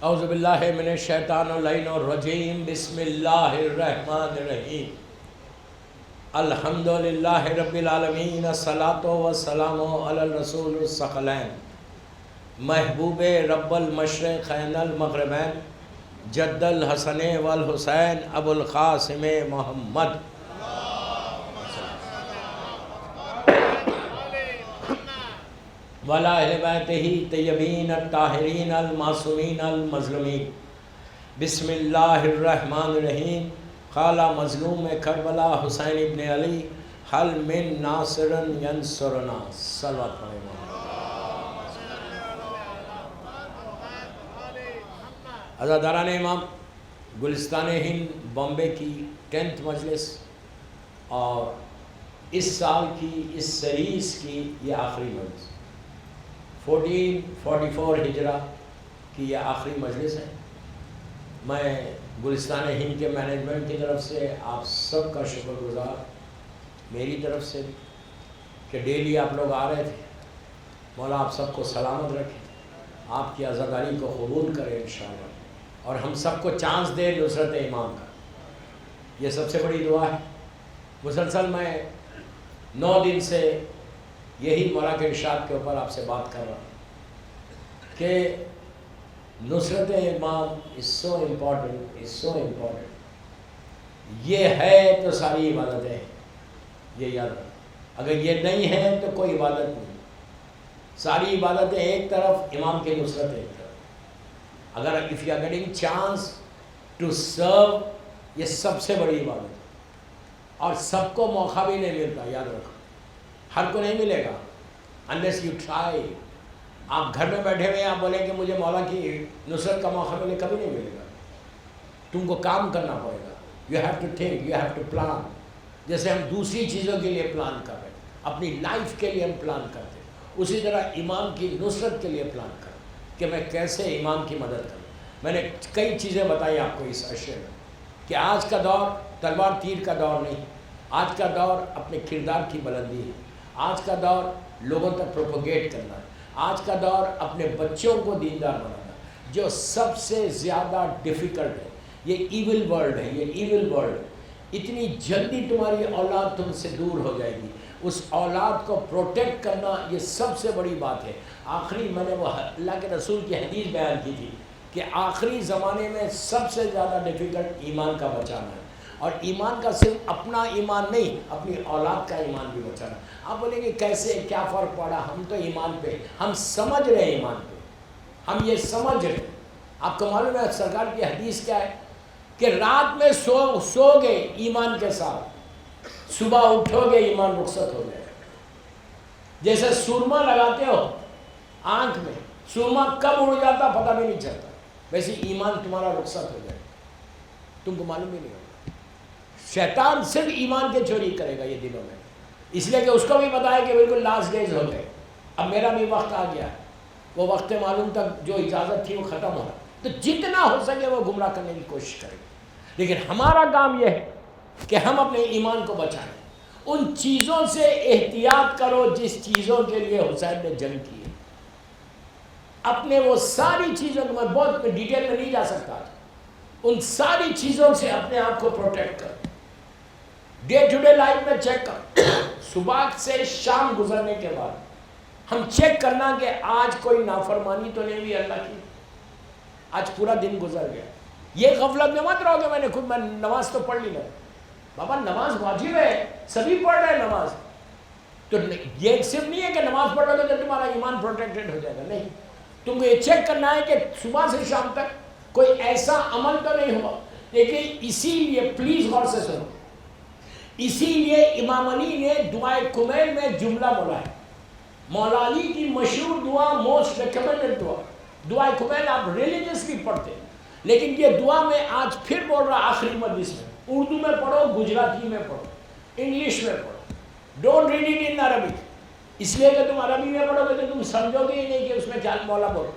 اعوذ باللہ من الشیطان اللعین الرجیم بسم اللہ الرحمن الرحیم الحمدللہ رب العالمین الصلاۃ والسلام علی الرسول الثقلین محبوب رب المشرقین المغربین جد الحسن والحسین ابو القاسم محمد وعلی اہل بیتہ طیبین الطاہرین المعصومین المظلومین بسم اللہ الرحمن الرحیم قال مظلوم کربلا حسین ابن علی حل من ناصر ینصرنا صلوات علیہ عزاداران امام گلستان ہند بامبے کی 10th مجلس اور اس سال کی اس سیریز کی یہ آخری مجلس 1444 ہجرہ کی یہ آخری مجلس ہے۔ میں گلستان ہند کے مینجمنٹ کی طرف سے آپ سب کا شکر گزار، میری طرف سے بھی، کہ ڈیلی آپ لوگ آ رہے تھے۔ مولا آپ سب کو سلامت رکھے، آپ کی عزاداری کو قبول کرے انشاءاللہ، اور ہم سب کو چانس دے نصرت امام کا۔ یہ سب سے بڑی دعا ہے۔ مسلسل میں 9 دن سے یہی مولا کے ارشاد کے اوپر آپ سے بات کر رہا ہوں کہ نصرت امام is so important. یہ ہے تو ساری عبادتیں ہیں، یہ یاد رکھو۔ اگر یہ نہیں ہے تو کوئی عبادت نہیں۔ ساری عبادتیں ایک طرف، امام کی نصرت ایک طرف۔ اگر if you are getting chance to serve، یہ سب سے بڑی عبادت ہے، اور سب کو موقع بھی نہیں ملتا، یاد رکھو۔ ہر کو نہیں ملے گا unless you try۔ آپ گھر میں بیٹھے ہوئے آپ بولیں کہ مجھے مولا کی نصرت کا موقع ملے، کبھی نہیں ملے گا۔ تم کو کام کرنا پڑے گا۔ you have to think, you have to plan۔ جیسے ہم دوسری چیزوں کے لیے پلان کر رہے ہیں، اپنی لائف کے لیے ہم پلان کرتے ہیں، اسی طرح امام کی نصرت کے لیے پلان کریں کہ میں کیسے امام کی مدد کروں۔ میں نے کئی چیزیں بتائی آپ کو اس عرصے میں کہ آج کا دور تلوار تیر کا دور نہیں، آج کا دور اپنے کردار کی بلندی ہے، آج کا دور لوگوں تک پروپوگیٹ کرنا ہے، آج کا دور اپنے بچوں کو دیندار بنانا ہے۔ جو سب سے زیادہ ڈیفیکلٹ ہے، یہ ایول ورلڈ ہے، یہ ایول ورلڈ۔ اتنی جلدی تمہاری اولاد تم سے دور ہو جائے گی، اس اولاد کو پروٹیکٹ کرنا یہ سب سے بڑی بات ہے۔ آخری میں نے وہ اللہ کے رسول کی حدیث بیان کی تھی کہ آخری زمانے میں سب سے زیادہ ڈیفیکلٹ ایمان کا بچانا ہے، اور ایمان کا صرف اپنا ایمان نہیں، اپنی اولاد کا ایمان بھی بچانا۔ آپ بولیں گے کیسے، کیا فرق پڑا؟ ہم تو ایمان پہ، ہم سمجھ رہے ہیں ایمان پہ، ہم یہ سمجھ رہے ہیں۔ آپ کو معلوم ہے سرکار کی حدیث کیا ہے کہ رات میں سو گے ایمان کے ساتھ، صبح اٹھو گے ایمان رخصت ہو جائے گا۔ جیسے سرما لگاتے ہو آنکھ میں، سرما کب اڑ جاتا پتہ بھی نہیں چلتا، ویسے ایمان تمہارا رخصت ہو جائے گا، تم کو معلوم بھی نہیں ہوگا۔ شیطان صرف ایمان کے چوری کرے گا یہ دنوں میں، اس لیے کہ اس کو بھی بتایا کہ بالکل لاسٹ ڈیز ہو گئے، اب میرا بھی وقت آ گیا، وہ وقت معلوم تک جو اجازت تھی وہ ختم ہو رہا، تو جتنا ہو سکے وہ گمراہ کرنے کی کوشش کرے گا۔ لیکن ہمارا کام یہ ہے کہ ہم اپنے ایمان کو بچائیں۔ ان چیزوں سے احتیاط کرو جس چیزوں کے لیے حسین نے جنگ کی ہے۔ اپنے وہ ساری چیزوں کو، میں بہت ڈیٹیل میں نہیں جا سکتا، ان ساری چیزوں سے اپنے آپ کو پروٹیکٹ کرو۔ ڈے ٹو ڈے لائف میں چیک کر، صبح سے شام گزرنے کے بعد ہم چیک کرنا کہ آج کوئی نافرمانی تو نہیں ہوئی اللہ کی، آج پورا دن گزر گیا۔ یہ غفلت میں مت رہو کہ میں نماز تو پڑھ لی نا، بابا نماز واجب ہے، سبھی پڑھ رہے ہیں نماز، تو یہ صرف نہیں ہے کہ نماز پڑھ رہے تو تمہارا ایمان پروٹیکٹڈ ہو جائے گا، نہیں، تم کو یہ چیک کرنا ہے کہ صبح سے شام تک کوئی ایسا عمل تو نہیں ہوا۔ لیکن اسی لیے پلیز غور سے سنو، اسی لیے امام علی نے دعائے کمیل میں جملہ بولا ہے، مولا علی کی مشہور دعا، موسٹ ریکمینڈڈ دعا، دعائے کمیل آپ ریلیجسلی پڑھتے ہیں، لیکن یہ دعا میں آج پھر بول رہا آخری مجلس میں، اردو میں پڑھو، گجراتی میں پڑھو، انگلش میں پڑھو، don't read it in Arabic, اس لیے کہ تم عربی میں پڑھو گے تو تم سمجھو گے ہی نہیں کہ اس میں کیا مولا بولو۔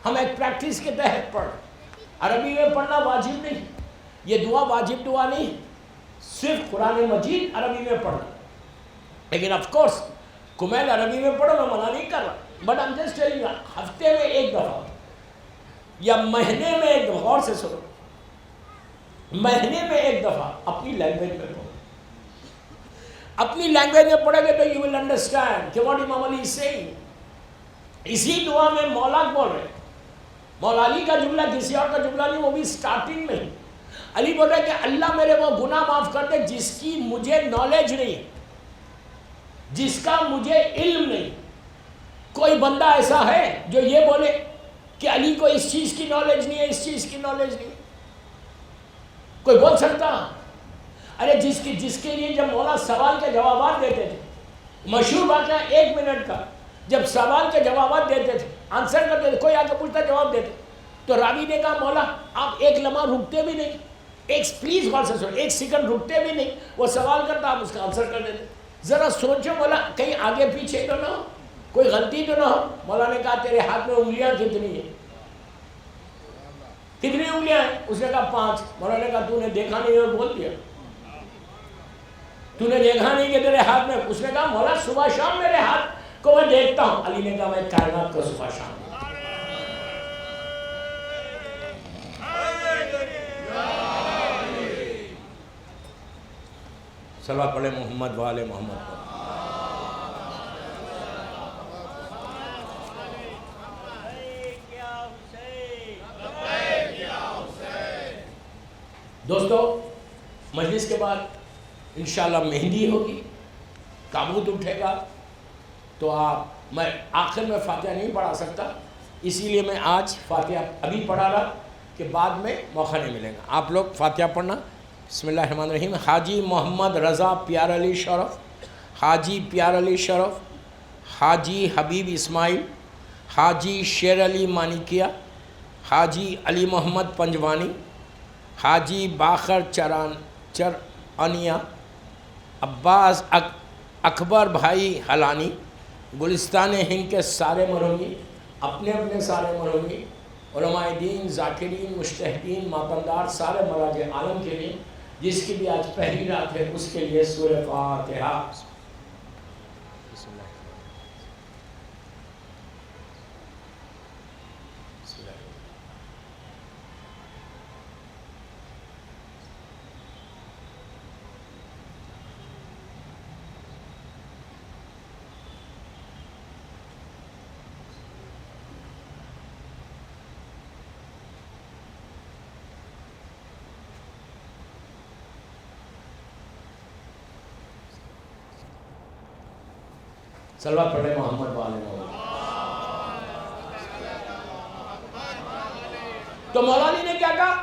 ہم ایک پریکٹس کے تحت پڑھ، عربی میں پڑھنا واجب نہیں، یہ دعا واجب دعا نہیں، صرف قرآن مجید عربی میں پڑھنا، لیکن آف کورس کمیل عربی میں پڑھو، میں منع نہیں کر رہا، but I'm just telling you ہفتے میں ایک دفعہ یا مہینے میں ایک دفعہ، غور سے سنو، مہینے میں ایک دفعہ اپنی لینگویج میں پڑھو. اپنی لینگویج میں پڑھے گے تو یو ول انڈرسٹینڈ کہ واٹ امام علی سیئنگ. اسی دعا میں مولا بول رہے، مولا علی کا جملہ کسی اور کا جملہ نہیں، وہ بھی سٹارٹنگ میں. علی بول رہے کہ اللہ میرے وہ گناہ معاف کر دے جس کی مجھے نالج نہیں، جس کا مجھے علم نہیں. کوئی بندہ ایسا ہے جو یہ بولے کہ علی کو اس چیز کی نالج نہیں ہے، اس چیز کی نالج نہیں؟ کوئی بول سکتا؟ ارے جس کے لیے جب مولا سوال کے جوابات دیتے تھے، مشہور واقعہ 1 منٹ کا، جب سوال کے جوابات دیتے تھے، آنسر کرتے تھے، کوئی آ کے پوچھتا جواب دیتے، تو راوی نے کہا مولا آپ ایک لمحہ رکتے بھی نہیں، پلیز غور سے سنو، 1 سیکنڈ رکتے بھی نہیں، وہ سوال کرتا آپ اس کا آنسر کر دیتے. ذرا سوچو مولا کہیں آگے پیچھے تو نہ ہو، کوئی غلطی تو نہ ہو. مولا نے کہا تیرے ہاتھ میں انگلیاں کتنی ہیں؟ کتنی انگلیاں ہیں؟ اس نے کہا 5. مولا نے کہا تو نے دیکھا نہیں اور بول دیا، تو نے دیکھا نہیں کہ تیرے ہاتھ میں؟ اس نے کہا مولا صبح شام میرے ہاتھ کو میں دیکھتا ہوں. علی نے کہا میں کائنات کو صبح شام. صلوات پڑھے محمد والے محمد پر. دوستو مجلس کے بعد انشاءاللہ مہندی ہوگی، تابوت اٹھے گا، تو میں آخر میں فاتحہ نہیں پڑھا سکتا، اسی لیے میں آج فاتحہ ابھی پڑھا رہا کہ بعد میں موقع نہیں ملے گا. آپ لوگ فاتحہ پڑھنا. بسم اللہ الرحمن الرحیم. حاجی محمد رضا پیار علی شرف، حاجی پیار علی شرف، حاجی حبیب اسماعیل، حاجی شیر علی مانیکیا، حاجی علی محمد پنجوانی، حاجی باخر چرانیہ، عباس اکبر بھائی حلانی، گلستان ہند کے سارے مرحومی، اپنے اپنے سارے مرحومی، علماء دین، ذاکرین، مجتہدین، ماتمدار، سارے مراجع عالم کے لیے، جس کی بھی آج پہلی رات ہے اس کے لیے سورہ فاتحہ. صلوات پڑھے محمد والے محمد. تو مولانا نے کیا کہا؟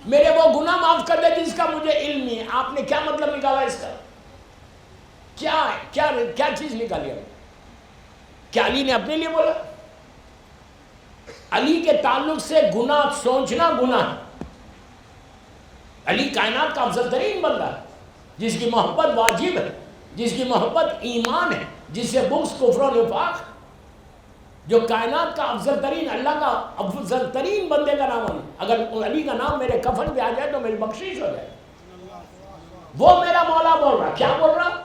میرے وہ گناہ معاف کر دے جس کا مجھے علم نہیں ہے. آپ نے کیا مطلب نکالا اس کا؟ کیا چیز نکالی؟ کیا علی نے اپنے لیے بولا؟ علی کے تعلق سے گناہ سوچنا گناہ ہے. علی کائنات کا افضل ترین بندہ ہے، جس کی محبت واجب ہے، جس کی محبت ایمان ہے، جس سے بغض کفر و نفاق، جو کائنات کا افضل ترین، اللہ کا افضل ترین بندے کا نام ہے. اگر علی کا نام میرے کفن پہ آ جائے تو میری بخشش ہو جائے. وہ میرا مولا بول رہا. کیا بول رہا؟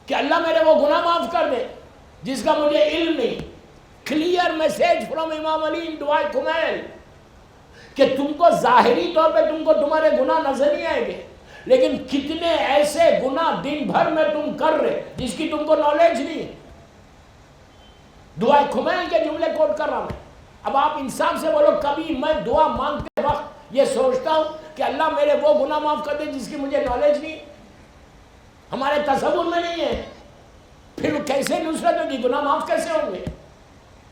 کہ اللہ میرے وہ گناہ معاف کر دے جس کا مجھے علم نہیں. کلیئر میسیج فرام امام علی ان دعائے کمیل کہ تم کو ظاہری طور پہ تمہارے گناہ نظر نہیں آئیں گے، لیکن کتنے ایسے گناہ دن بھر میں تم کر رہے جس کی تم کو نالج نہیں. دعائے کمیل کے جملے کوٹ کر رہا ہوں. اب آپ انصاف سے بولو، کبھی میں دعا مانگتے وقت یہ سوچتا ہوں کہ اللہ میرے وہ گناہ معاف کر دے جس کی مجھے نالج نہیں؟ ہمارے تصور میں نہیں ہے. پھر کیسے نصرت ہوگی؟ گناہ معاف کیسے ہوں گے؟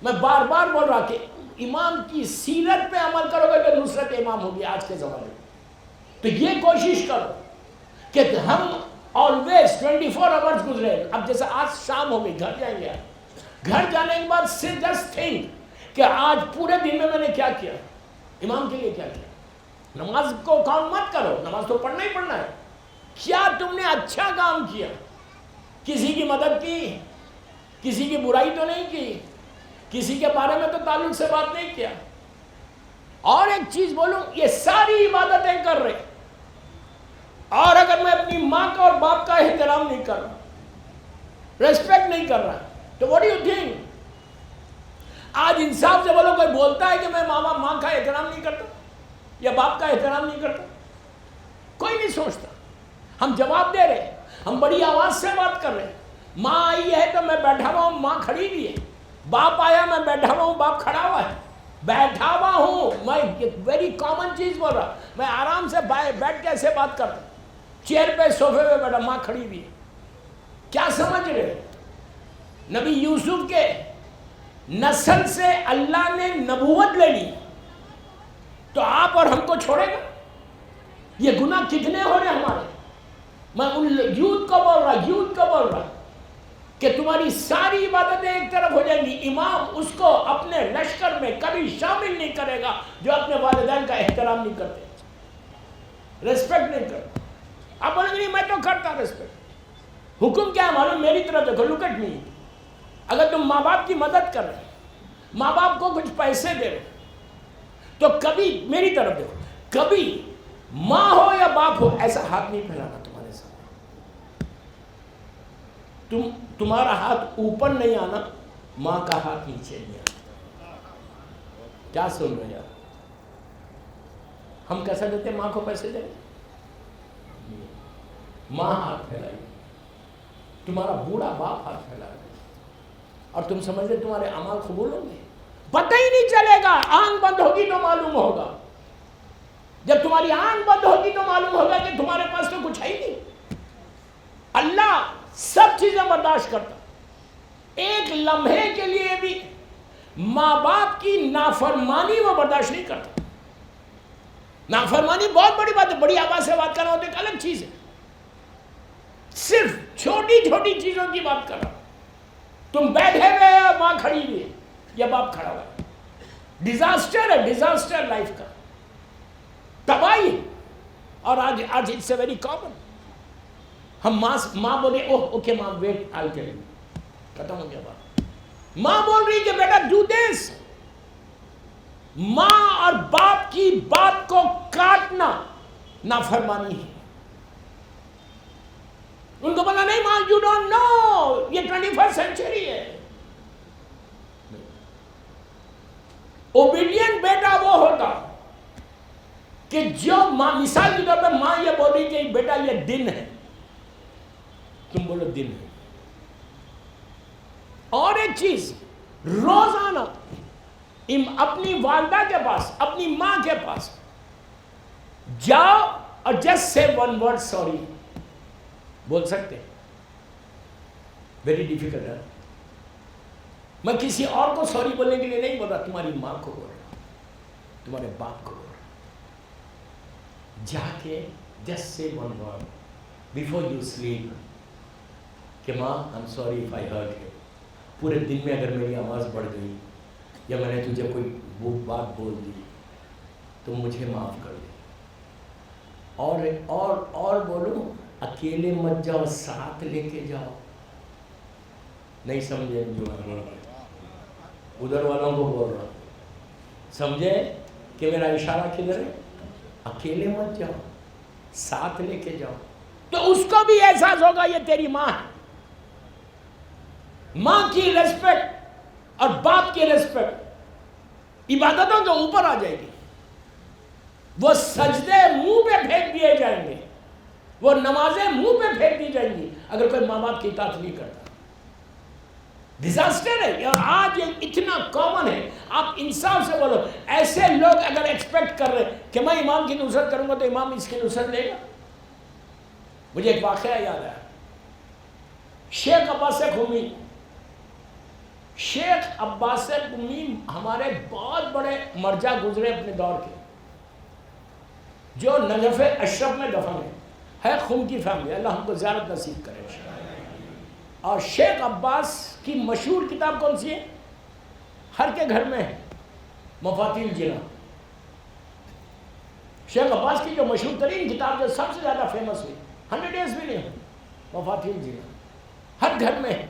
میں بار بار بول رہا کہ امام کی سیرت پہ عمل کرو گے تو نصرت امام ہوگی آج کے زمانے میں. تو یہ کوشش کرو کہ ہم آلویز 24 آورز گزرے. اب جیسے آج شام ہو گئی، گھر جائیں گے. گھر جانے کے بعد صرف جسٹ تھنک کہ آج پورے دن میں نے کیا کیا، امام کے لیے کیا کیا. نماز کو کاؤنٹ مت کرو، نماز تو پڑھنا ہی پڑھنا ہے. کیا تم نے اچھا کام کیا؟ کسی کی مدد کی، کسی کی برائی تو نہیں کی، کسی کے بارے میں تو تعلق سے بات نہیں کیا. اور ایک چیز بولوں، یہ ساری عبادتیں کر رہے، اور اگر میں اپنی ماں کا اور باپ کا احترام نہیں کر رہا، ریسپیکٹ نہیں کر رہا، تو what do you think؟ آج انصاف سے بولو، کوئی بولتا ہے کہ میں ماں کا احترام نہیں کرتا یا باپ کا احترام نہیں کرتا؟ کوئی نہیں سوچتا. ہم جواب دے رہے ہیں، ہم بڑی آواز سے بات کر رہے ہیں. ماں آئی ہے تو میں بیٹھا ہوا ہوں، ماں کھڑی ہوئی ہے. باپ آیا، میں بیٹھا ہوا ہوں، باپ کھڑا ہوا ہے. بیٹھا ہوا ہوں، میں ویری کامن چیز بول رہا، میں آرام سے بیٹھ کے ایسے بات کرتا ہوں. چیئر پہ صوفے پہ بیٹھا، ماں کھڑی ہوئی ہے. کیا سمجھ رہے؟ نبی یوسف کے نسل سے اللہ نے نبوت لے لی، تو آپ اور ہم کو چھوڑے گا؟ یہ گناہ کتنے ہو رہے ہمارے. میں ان یوتھ کو بول رہا کہ تمہاری ساری عبادتیں ایک طرف ہو جائیں گی. امام اس کو اپنے لشکر میں کبھی شامل نہیں کرے گا جو اپنے والدین کا احترام نہیں کرتے، ریسپیکٹ نہیں کرتے. آپ بولیں گے نہیں میں تو کرتا ریسپیکٹ. حکم کیا ہے معلوم؟ میری طرف دیکھو، لک ایٹ می. اگر تم ماں باپ کی مدد کر رہے، ماں باپ کو کچھ پیسے دے رہے، تو کبھی میری طرف دیکھو، کبھی ماں ہو یا باپ ہو ایسا ہاتھ نہیں پھیلانا تمہارے سامنے. تمہارا ہاتھ اوپر نہیں آنا، ماں کا ہاتھ نیچے نہیں آنا. کیا سن رہے یار؟ ہم کیسا دیتے؟ ماں کو پیسے دے، ماں ہاتھ پھیلائی، تمہارا بوڑھا باپ ہاتھ پھیلا رہا، اور تم سمجھتے تمہارے اعمال قبول ہوں گے؟ پتہ ہی نہیں چلے گا. آنکھ بند ہوگی تو معلوم ہوگا. جب تمہاری آنکھ بند ہوگی تو معلوم ہوگا کہ تمہارے پاس تو کچھ ہے ہی نہیں. اللہ سب چیزیں برداشت کرتا، ایک لمحے کے لیے بھی ماں باپ کی نافرمانی وہ برداشت نہیں کرتا. نافرمانی بہت بڑی بات ہے، بڑی آواز سے بات کرنا ہوتا ہے ایک الگ چیز ہے. صرف چھوٹی چھوٹی چیزوں کی بات کر رہا ہوں. تم بیٹھے ہوئے ہو، ماں کھڑی ہوئی ہے یا باپ کھڑا ہوا ہے، ڈیزاسٹر ہے، ڈیزاسٹر لائف کا، تباہی. اور آج اٹس اے ویری کامن. ہم ماں بولے اوہ اوکے ماں ویٹ آئی ٹیل یو، ختم ہو گیا بات. ماں بول رہی کہ بیٹا ڈو دس. ماں اور باپ کی بات کو کاٹنا نافرمانی ہے. ان کو پتا نہیں ماں یو ڈونٹ نو، یہ 21st سینچری ہے. اوبیڈینٹ بیٹا وہ ہوتا کہ جو ماں، مثال کے طور پہ ماں یہ بول رہی کہ بیٹا یہ دن ہے، تم بولو دن ہے. اور ایک چیز، روزانہ اپنی والدہ کے پاس، اپنی ماں کے پاس جاؤ اور just say one word sorry بول سکتے. ویری ڈیفیکلٹ ہے. میں کسی اور کو سوری بولنے کے لیے نہیں بول رہا، تمہاری ماں کو بول رہا، تمہارے باپ کو بول رہا. جا کے just say one word before you sleep کہ ماں I am sorry if I hurt you. پورے دن میں اگر میری آواز بڑھ گئی یا میں نے تجھے کوئی وہ بات بول دی تو مجھے معاف کر دے. اور بولو، اکیلے مت جاؤ، ساتھ لے کے جاؤ. نہیں سمجھے جو میں بول رہا ہوں، ادھر والوں کو بول رہا ہوں. سمجھے کہ میرا اشارہ کدھر ہے؟ اکیلے مت جاؤ، ساتھ لے کے جاؤ. تو اس کو بھی احساس ہوگا یہ تیری ماں ہے. ماں کی ریسپیکٹ اور باپ کی ریسپیکٹ عبادتوں کے اوپر آ جائے گی. وہ سجدے منہ پہ پھینک دیے جائیں گے، وہ نمازیں منہ پہ پھینک دی جائیں گی اگر کوئی ماں باپ کی اطاعت نہیں کرتا. ڈیزاسٹر ہے. اور آج یہ اتنا کامن ہے. آپ انصاف سے بولو، ایسے لوگ اگر ایکسپیکٹ کر رہے کہ میں امام کی نصرت کروں گا تو امام اس کی نصرت لے گا. مجھے ایک واقعہ یاد آیا. شیخ عباس قمی، شیخ عباس قمی ہمارے بہت بڑے مرجع گزرے اپنے دور کے، جو نجف اشرف میں دفن ہے خم کی فیملی. اللہ ہم کو زیارت نصیب کرے. اور شیخ عباس کی مشہور کتاب کون سی ہے؟ ہر کے گھر میں ہے، مفاتیح الجنان. شیخ عباس کی جو مشہور ترین کتاب جو سب سے زیادہ فیمس ہوئی، 100 days بھی نہیں، مفاتیح الجنان ہر گھر میں ہے.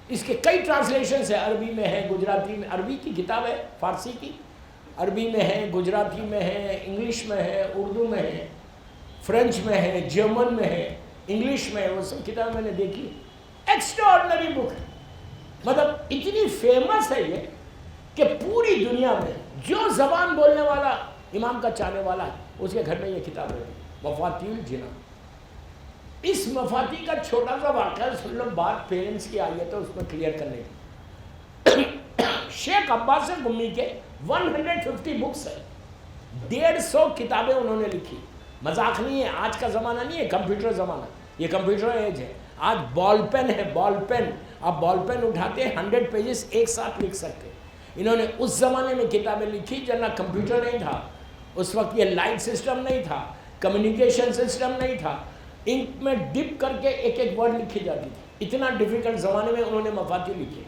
اس کے کئی ٹرانسلیشنز ہیں، عربی میں ہے، گجراتی میں، عربی کی کتاب ہے، فارسی کی، عربی میں ہے، گجراتی میں ہے، انگلش میں ہے، اردو میں ہے، فرینچ میں ہے، جرمن میں ہے، انگلش میں ہے. وہ سب کتابیں میں نے دیکھی. ایکسٹرا آرڈنری بک ہے، مطلب اتنی فیمس ہے یہ کہ پوری دنیا میں جو زبان بولنے والا امام کا چاہنے والا ہے اس کے گھر میں یہ کتاب رہتی، مفاتیح الجنان۔ اس مفاتیح کا چھوٹا سا واقعہ سن لو، بات پیرنٹس کی آئی ہے تو اس میں کلیئر کرنے کی۔ شیخ عباس گمی کے 150 بکس ہیں، 150 کتابیں انہوں نے لکھی۔ مذاق نہیں ہے، آج کا زمانہ نہیں ہے، کمپیوٹر زمانہ، یہ کمپیوٹر ایج ہے۔ آج بال پین ہے، بال پین، آپ بال پین اٹھاتے ہیں 100 پیجز ایک ساتھ لکھ سکتے۔ انہوں نے اس زمانے میں کتابیں لکھی جب نہ کمپیوٹر نہیں تھا، اس وقت یہ لائٹ سسٹم نہیں تھا، کمیونیکیشن سسٹم نہیں تھا، انک میں ڈپ کر کے ایک ایک ورڈ لکھی جاتی تھی۔ اتنا ڈیفیکلٹ زمانے میں انہوں نے مفاتیح لکھی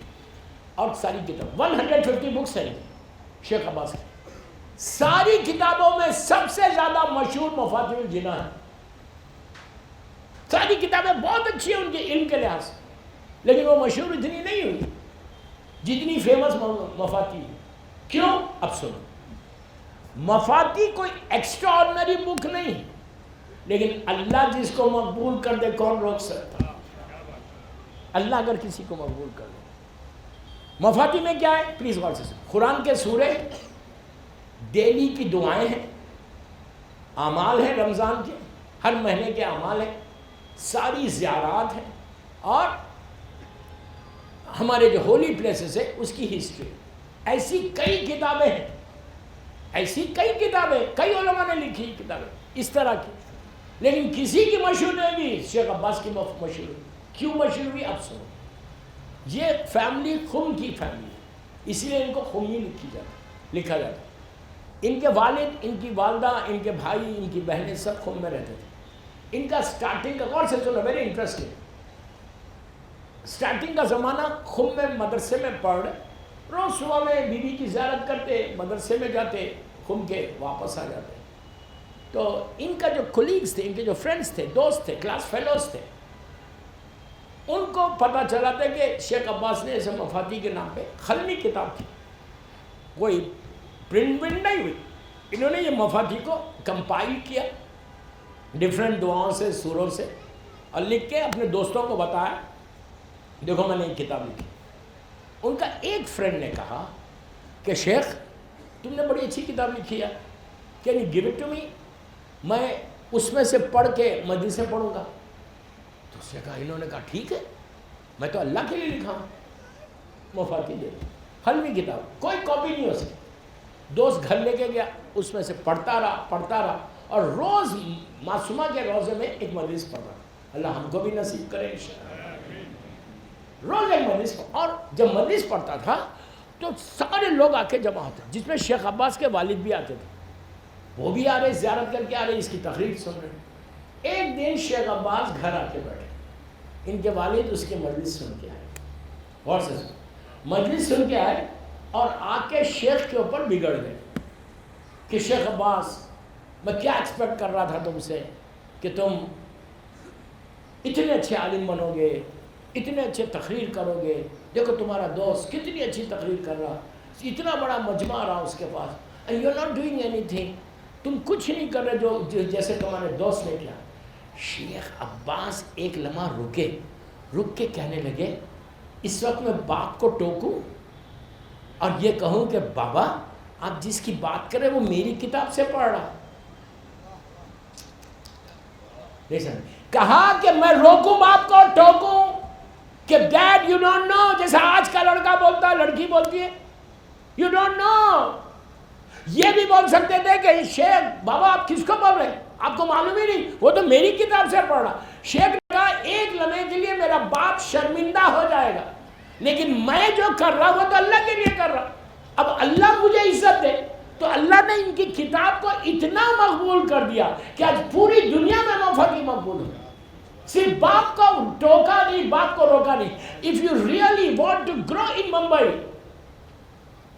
اور ساری کتاب 150 بکس ہیں شیخ عباس کی۔ ساری کتابوں میں سب سے زیادہ مشہور مفاتیح الجنان ہے۔ ساری کتابیں بہت اچھی ہیں ان کے علم کے لحاظ سے، لیکن وہ مشہور اتنی نہیں ہوئی جتنی فیمس مفاتیح۔ کیوں؟ اب سنو، مفاتیح کوئی ایکسٹرا آرڈنری بک نہیں، لیکن اللہ جس کو مقبول کر دے کون روک سکتا؟ اللہ اگر کسی کو مقبول کر دے۔ مفاتیح میں کیا ہے؟ پلیز غور سے سنو۔ قرآن کے سورے، ڈیلی کی دعائیں ہیں، اعمال ہیں رمضان کے، ہر مہینے کے اعمال ہیں، ساری زیارات ہیں، اور ہمارے جو ہولی پلیسز ہے اس کی ہسٹری۔ ایسی کئی کتابیں ہیں، ایسی کئی کتابیں، کئی علماء نے لکھی کتابیں اس طرح کی، لیکن کسی کی مشہور نہیں ہوئی، شیخ عباس کی مشہور ہوئی۔ کیوں مشہور ہوئی؟ اب سنو، یہ فیملی خم کی فیملی ہے، اس لیے ان کو خمی لکھا جاتا۔ ان کے والد، ان کی والدہ، ان کے بھائی، ان کی بہنیں سب خم میں رہتے تھے۔ ان کا سٹارٹنگ کا غور سے سنو، ویری انٹرسٹنگ، سٹارٹنگ کا زمانہ خم میں مدرسے میں پڑھ رہے، روز صبح میں بیوی کی زیارت کرتے، مدرسے میں جاتے، خم کے واپس آ جاتے۔ تو ان کا جو کولیگز تھے، ان کے جو فرینڈز تھے، دوست تھے، کلاس فیلوز تھے، ان کو پتہ چلا تھا کہ شیخ عباس نے ایسے مفاتیح کے نام پہ خلمی کتاب تھی، کوئی پرنٹ نہیں ہوئی۔ انہوں نے یہ مفاتیح کو کمپائل کیا ڈیفرنٹ دعاؤں سے، سوروں سے، اور لکھ کے اپنے دوستوں کو بتایا، دیکھو میں نے ایک کتاب لکھی۔ ان کا ایک فرینڈ نے کہا کہ شیخ تم نے بڑی اچھی کتاب لکھی ہے، can you give it to me, میں اس میں سے پڑھ کے مجلس سے پڑھوں گا۔ تو اس نے کہا، انہوں نے کہا ٹھیک ہے، میں تو اللہ کے لیے لکھا ہوں، مفاتیح دے دو، حلوی کتاب، کوئی کاپی نہیں ہو سکتی۔ دوست گھر لے کے گیا، اس میں سے پڑھتا رہا، اور روز معصومہ کے روزے میں ایک مجلس پڑھا۔ اللہ ہم کو بھی نصیب کرے انشاءاللہ۔ روز ایک مجلس، اور جب مجلس پڑھتا تھا تو سارے لوگ آ کے جمع ہوتے، جس میں شیخ عباس کے والد بھی آتے تھے، وہ بھی آ رہے، زیارت کر کے آ رہے، اس کی تقریر سن رہے۔ ایک دن شیخ عباس گھر آ کے بیٹھے، ان کے والد اس کے مجلس سن کے آئے، غور سے سن، مجلس سن کے آئے اور آ کے شیخ کے اوپر بگڑ گئے کہ شیخ عباس میں کیا ایکسپیکٹ کر رہا تھا تم سے کہ تم اتنے اچھے عالم بنو گے، اتنے اچھے تقریر کرو گے، دیکھو تمہارا دوست کتنی اچھی تقریر کر رہا، اتنا بڑا مجمع رہا اس کے پاس، and you are not doing anything, تم کچھ نہیں کر رہے جو جیسے تمہارے دوست نے کیا۔ شیخ عباس ایک لمحہ رک کے کہنے لگے، اس وقت میں باپ کو ٹوکوں اور یہ کہوں کہ بابا آپ جس کی بات کریں وہ میری کتاب سے پڑھ رہا؟ کہا کہ میں روکوں باپ کو، ٹوکوں کہ ڈیڈ یو ڈونٹ نو، جیسا آج کا لڑکا بولتا ہے، لڑکی بولتی ہے، یو ڈونٹ نو۔ یہ بھی بول سکتے تھے کہ شیخ بابا آپ کس کو بول رہے ہیں، آپ کو معلوم ہی نہیں، وہ تو میری کتاب سے پڑھ رہا۔ شیخ نے کہا ایک لمحے کے لیے میرا باپ شرمندہ ہو جائے گا، لیکن میں جو کر رہا وہ تو اللہ کے لیے کر رہا۔ اب اللہ مجھے عزت دے، تو اللہ نے ان کی کتاب کو اتنا مقبول کر دیا کہ آج پوری دنیا میں مفاتیح مقبول ہے۔ صرف باپ کو ٹوکا نہیں، باپ کو روکا نہیں۔ If you really want to grow in Mumbai،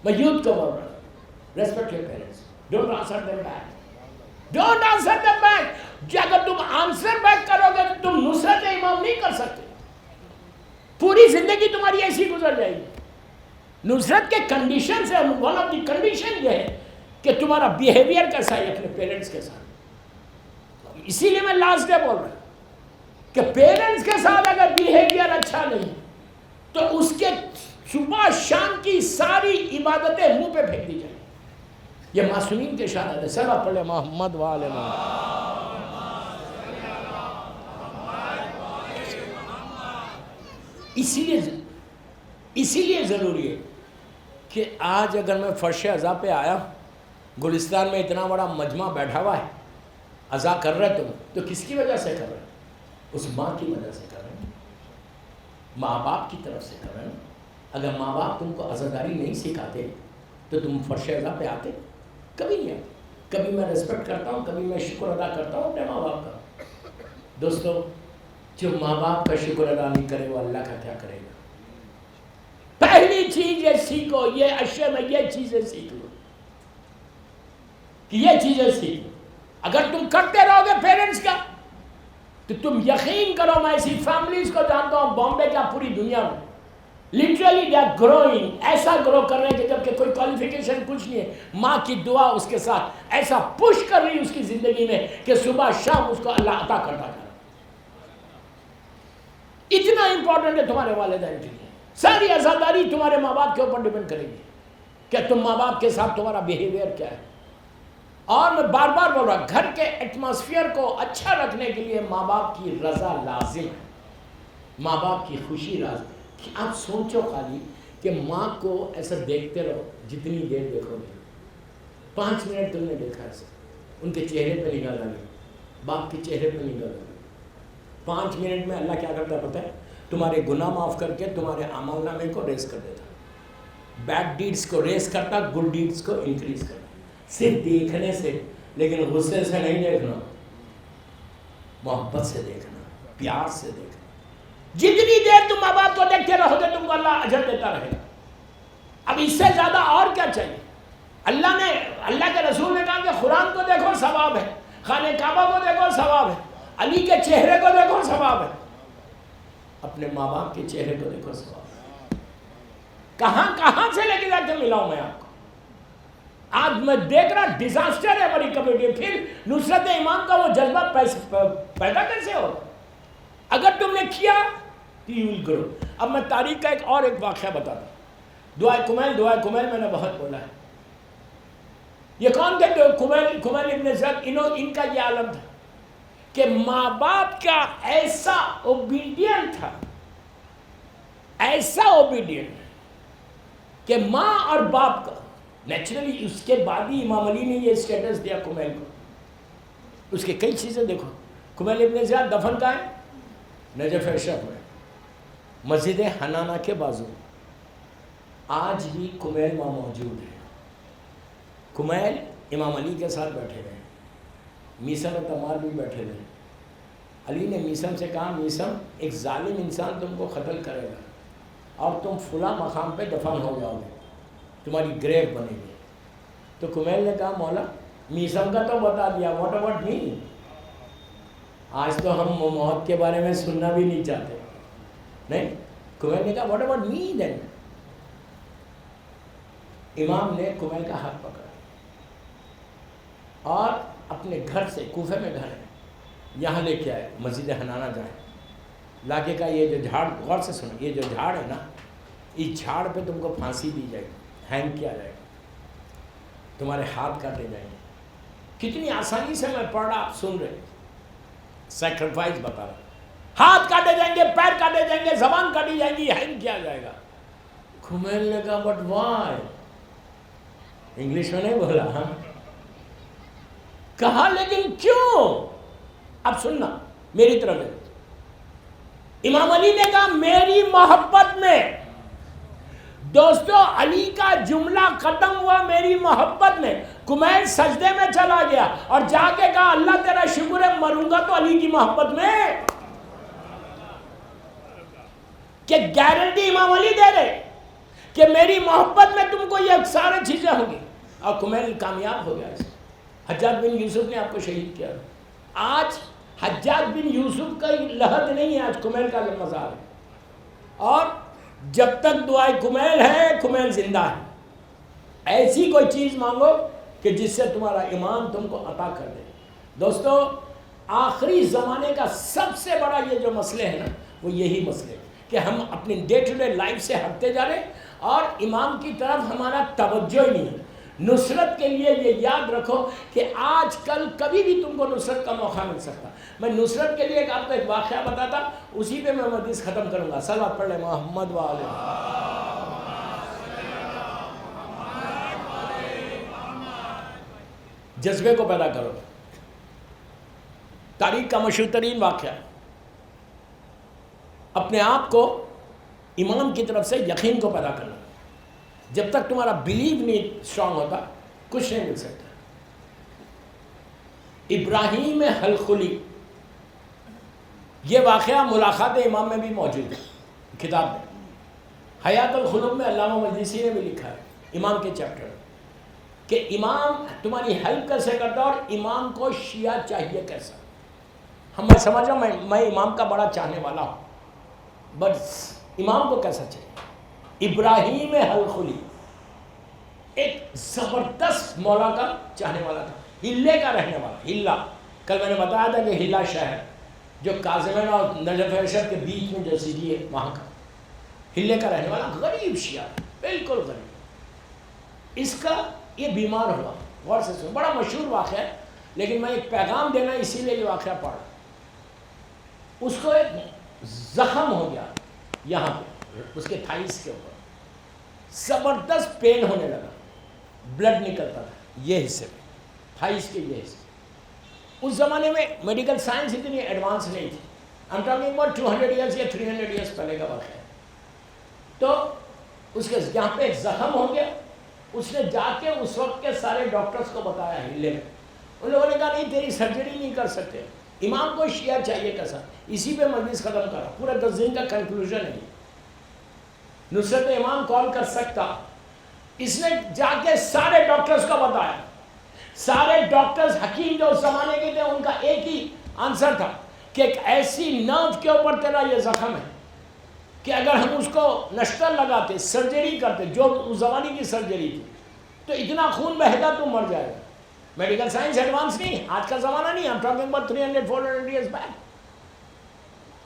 میں یوتھ کو بول رہا ہوں، respect your parents, don't answer them back, don't answer them back۔ اگر تم آنسر بیک کرو گے تو تم نصرت امام نہیں کر سکتے، پوری زندگی تمہاری ایسی گزر جائے گی۔ نصرت کے کنڈیشن سے ون آف دی کنڈیشن یہ ہے کہ تمہارا بیہیویئر کیسا ہے اپنے پیرنٹس کے ساتھ۔ اسی لیے میں لاسٹ ڈے بول رہا ہوں کہ پیرنٹس کے ساتھ اگر بیہیویئر اچھا نہیں تو اس کے صبح شام کی ساری عبادتیں منہ پہ پھینک دی جائیں. یہ معصومین کے شان ہے. صلوات پڑھے محمد وآل محمد. اسی لیے ضروری ہے کہ آج اگر میں فرش عزا پہ آیا, گلستان میں اتنا بڑا مجمع بیٹھا ہوا ہے, عزا کر رہے تم, تو کس کی وجہ سے کر رہے ہیں؟ اس ماں کی وجہ سے کر رہے ہیں, ماں باپ کی طرف سے کر رہے ہیں. اگر ماں باپ تم کو عزاداری نہیں سکھاتے تو تم فرش عزا پہ آتے؟ کبھی نہیں آتے. کبھی میں ریسپیکٹ کرتا ہوں, کبھی میں شکر ادا کرتا ہوں اپنے ماں باپ کا. دوستو, جو ماں باپ کا شکر ادا نہیں کرے وہ اللہ کا کیا کرے گا؟ پہلی چیز یہ سیکھو, یہ اشیاء میں یہ چیزیں سیکھ لو کہ یہ چیزیں سیکھ لو. اگر تم کرتے رہو گے پیرنٹس کا تو تم یقین کرو, میں ایسی فیملیز کو جانتا ہوں بامبے کا, پوری دنیا میں, لٹرلی دے آر گروئنگ, ایسا گرو کر رہے ہیں کہ جب کہ کوئی کوالیفیکیشن کچھ نہیں ہے, ماں کی دعا اس کے ساتھ ایسا پش کر رہی اس کی زندگی میں کہ صبح شام اس کو اللہ عطا کرتا ہے. اتنا امپورٹنٹ ہے تمہارے والدین کے لیے. ساری عزاداری تمہارے ماں باپ کے اوپر ڈیپینڈ کرے گی کہ تم ماں باپ کے ساتھ تمہارا بیہیویئر کیا ہے. اور میں بار بار بول رہا ہوں, گھر کے ایٹماسفیئر کو اچھا رکھنے کے لیے ماں باپ کی رضا لازم ہے, ماں باپ کی خوشی لازم. آپ سوچو خالی کہ ماں کو ایسا دیکھتے رہو, جتنی دیر دیکھو گے, 5 منٹ تم نے دیکھا ایسا, ان کے چہرے پہ نگاہ لگی, باپ کے چہرے پہ نگاہ لگی. 5 منٹ میں اللہ کیا کرتا ہے پتہ ہے؟ تمہارے گناہ معاف کر کے تمہارے اعمال نامے کو ریز کر دیتا. بیڈ ڈیڈز کو ریز کرتا, گڈ ڈیڈز کو انکریز کرتا, صرف دیکھنے سے. لیکن غصے سے نہیں دیکھنا, محبت سے دیکھنا, پیار سے دیکھنا. جتنی دیر تم ماں باپ کو دیکھتے رہو گے تم کو اللہ اجر دیتا رہے گا. اب اس سے زیادہ اور کیا چاہیے؟ اللہ کے رسول نے کہا کہ قرآن کو دیکھو ثواب ہے, خانہ کعبہ کو دیکھو ثواب ہے, علی کے چہرے کو دیکھو ثواب ہے, اپنے ماں باپ کے چہرے کو دیکھو ثواب ہے. کہاں سے لے کے جا کے ملاؤں میں آپ کو؟ آج میں دیکھ رہا ڈیزاسٹر ہے ہماری کمیونٹی. پھر نصرت ایمان کا وہ جذبہ پیدا کیسے ہو؟ اگر تم نے کیا تو یو ول گرو. اب میں تاریخ کا ایک واقعہ بتاتا ہوں. دعائے کمیل میں نے بہت بولا ہے. یہ کون تھے؟ کمیل ابن زید. ان کا یہ عالم تھا کہ ماں باپ کا ایسا اوبیڈینٹ تھا, ایسا اوبیڈینٹ کہ ماں اور باپ کا نیچرلی. اس کے بعد ہی امام علی نے یہ اسٹیٹس دیا کمیل کو. اس کے کئی چیزیں دیکھو. کمیل ابن زیاد دفن کہاں ہے؟ نجف اشرف میں, مسجد حنانہ کے بازو. آج بھی کمیل وہاں موجود ہے. کمیل امام علی کے ساتھ بیٹھے ہوئے, میسم و تمار بھی بیٹھے ہوئے. علی نے میسم سے کہا, میسم ایک ظالم انسان تم کو قتل کرے گا اور تم فلاں مقام پہ دفن ہو جاؤ گے, تمہاری گریو بنے گی. تو کمیل نے کہا, مولا میسم کا تو بتا دیا, واٹ اباؤٹ می؟ آج تو ہم موت کے بارے میں سننا بھی نہیں چاہتے. نہیں, کمیل نے کہا واٹ اباؤٹ می دین. امام نے کمیل کا ہاتھ پکڑا اور اپنے گھر سے, کوفے میں گھر ہے, یہاں لے کے آئے, مسجد حنانہ جائیں. لا کے کہا یہ جو جھاڑ, غور سے سنو, یہ جو جھاڑ ہے نا, اس جھاڑ پہ تم کو پھانسی دی جائے گی, ہینگ کیا جائے گا, تمہارے ہاتھ کاٹے جائیں گے. کتنی آسانی سے میں پڑھ رہا, آپ سن رہے, سیکریفائز بتا رہا. ہاتھ کاٹے جائیں گے, پیر کاٹے جائیں گے, زبان کاٹی جائے گی, ہینگ کیا جائے گا. کمیل نے کہا بٹ وائی؟ انگلش میں نہیں بولا, ہاں کہا لیکن کیوں؟ اب سننا میری طرف ہے. امام علی نے کہا میری محبت میں. دوستو علی کا جملہ ختم ہوا میری محبت میں. کمیل سجدے میں چلا گیا اور جا کے کہا اللہ تیرا شکر ہے, مروں گا تو علی کی محبت میں. کہ گارنٹی امام علی دے رہے کہ میری محبت میں تم کو یہ سارے چیزیں ہوں گی. اور کمیل کامیاب ہو گیا. حجاج بن یوسف نے آپ کو شہید کیا. آج حجاج بن یوسف کا لحد نہیں ہے, آج کمیل کا مزار ہے. اور جب تک دعائے کمیل ہے, کمیل زندہ ہے. ایسی کوئی چیز مانگو کہ جس سے تمہارا ایمان تم کو عطا کر دے. دوستو آخری زمانے کا سب سے بڑا یہ جو مسئلے ہیں نا, وہ یہی مسئلے کہ کہ ہم اپنی ڈے ٹو ڈے لائف سے ہٹتے جا رہے اور امام کی طرف ہمارا توجہ ہی نہیں ہے. نصرت کے لیے یہ یاد رکھو کہ آج کل کبھی بھی تم کو نصرت کا موقع مل سکتا. میں نصرت کے لیے آپ کو ایک واقعہ بتاتا, اسی پہ میں حدیث ختم کروں گا. صلوات پڑھ لیں محمد وعلیہ. جذبے کو پیدا کرو. تاریخ کا مشہور ترین واقعہ, اپنے آپ کو امام کی طرف سے یقین کو پیدا کرنا. جب تک تمہارا بلیو نہیں اسٹرانگ ہوتا کچھ نہیں مل سکتا. ابراہیم حلخلی, یہ واقعہ ملاقات امام میں بھی موجود ہے کتاب میں. حیات الخلوق میں علامہ مجلسی نے بھی لکھا ہے امام کے چیپٹر کہ امام تمہاری ہیلپ کیسے کرتا اور امام کو شیعہ چاہیے کیسا. میں سمجھ رہا ہوں میں امام کا بڑا چاہنے والا ہوں, بس امام کو کیسا چاہیے. ابراہیم حلخلی ایک زبردست مولا کا چاہنے والا تھا, ہلے کا رہنے والا. ہلا کل میں نے بتایا تھا کہ ہلا شہر جو کاظمین اور نجف اشر کے بیچ میں جو سٹی ہے وہاں کا, ہلے کا رہنے والا, غریب شیعہ, بالکل غریب. اس کا یہ بیمار ہوا, غور سے سنو, بڑا مشہور واقعہ ہے لیکن میں ایک پیغام دینا اسی لیے یہ واقعہ پڑھا. اس کو ایک زخم ہو گیا یہاں پہ اس کے تھائیس کے اوپر, زبردست پین ہونے لگا, بلڈ نکلتا تھا یہ حصے میں, تھائیس کے یہ حصے. اس زمانے میں میڈیکل سائنس اتنی ایڈوانس نہیں تھی. I'm talking about 200 years یا 300 years پہلے کا واقعہ ہے. تو اس کے یہاں پہ ایک زخم ہو گیا. اس نے جا کے اس وقت کے سارے ڈاکٹرز کو بتایا ہلے میں. ان لوگوں نے کہا نہیں تیری سرجری نہیں کر سکتے, امام کو شیعہ چاہیے کیسا. اسی پہ مجلس ختم کرا, پورا 10 دن کا کنکلوژن ہے. نصرت امام کال کر سکتا. اس نے جا کے سارے ڈاکٹرز کو بتایا. سارے ڈاکٹرز حکیم جو اس زمانے کے تھے ان کا ایک ہی آنسر تھا کہ ایک ایسی نرو کے اوپر تیرا یہ زخم ہے کہ اگر ہم اس کو نشتر لگاتے, سرجری کرتے, جو اس زمانے کی سرجری تھی, تو اتنا خون بہے گا تو مر جائے گا. میڈیکل سائنس ایڈوانس نہیں, آج کا زمانہ نہیں. I'm talking about 300-400 years back.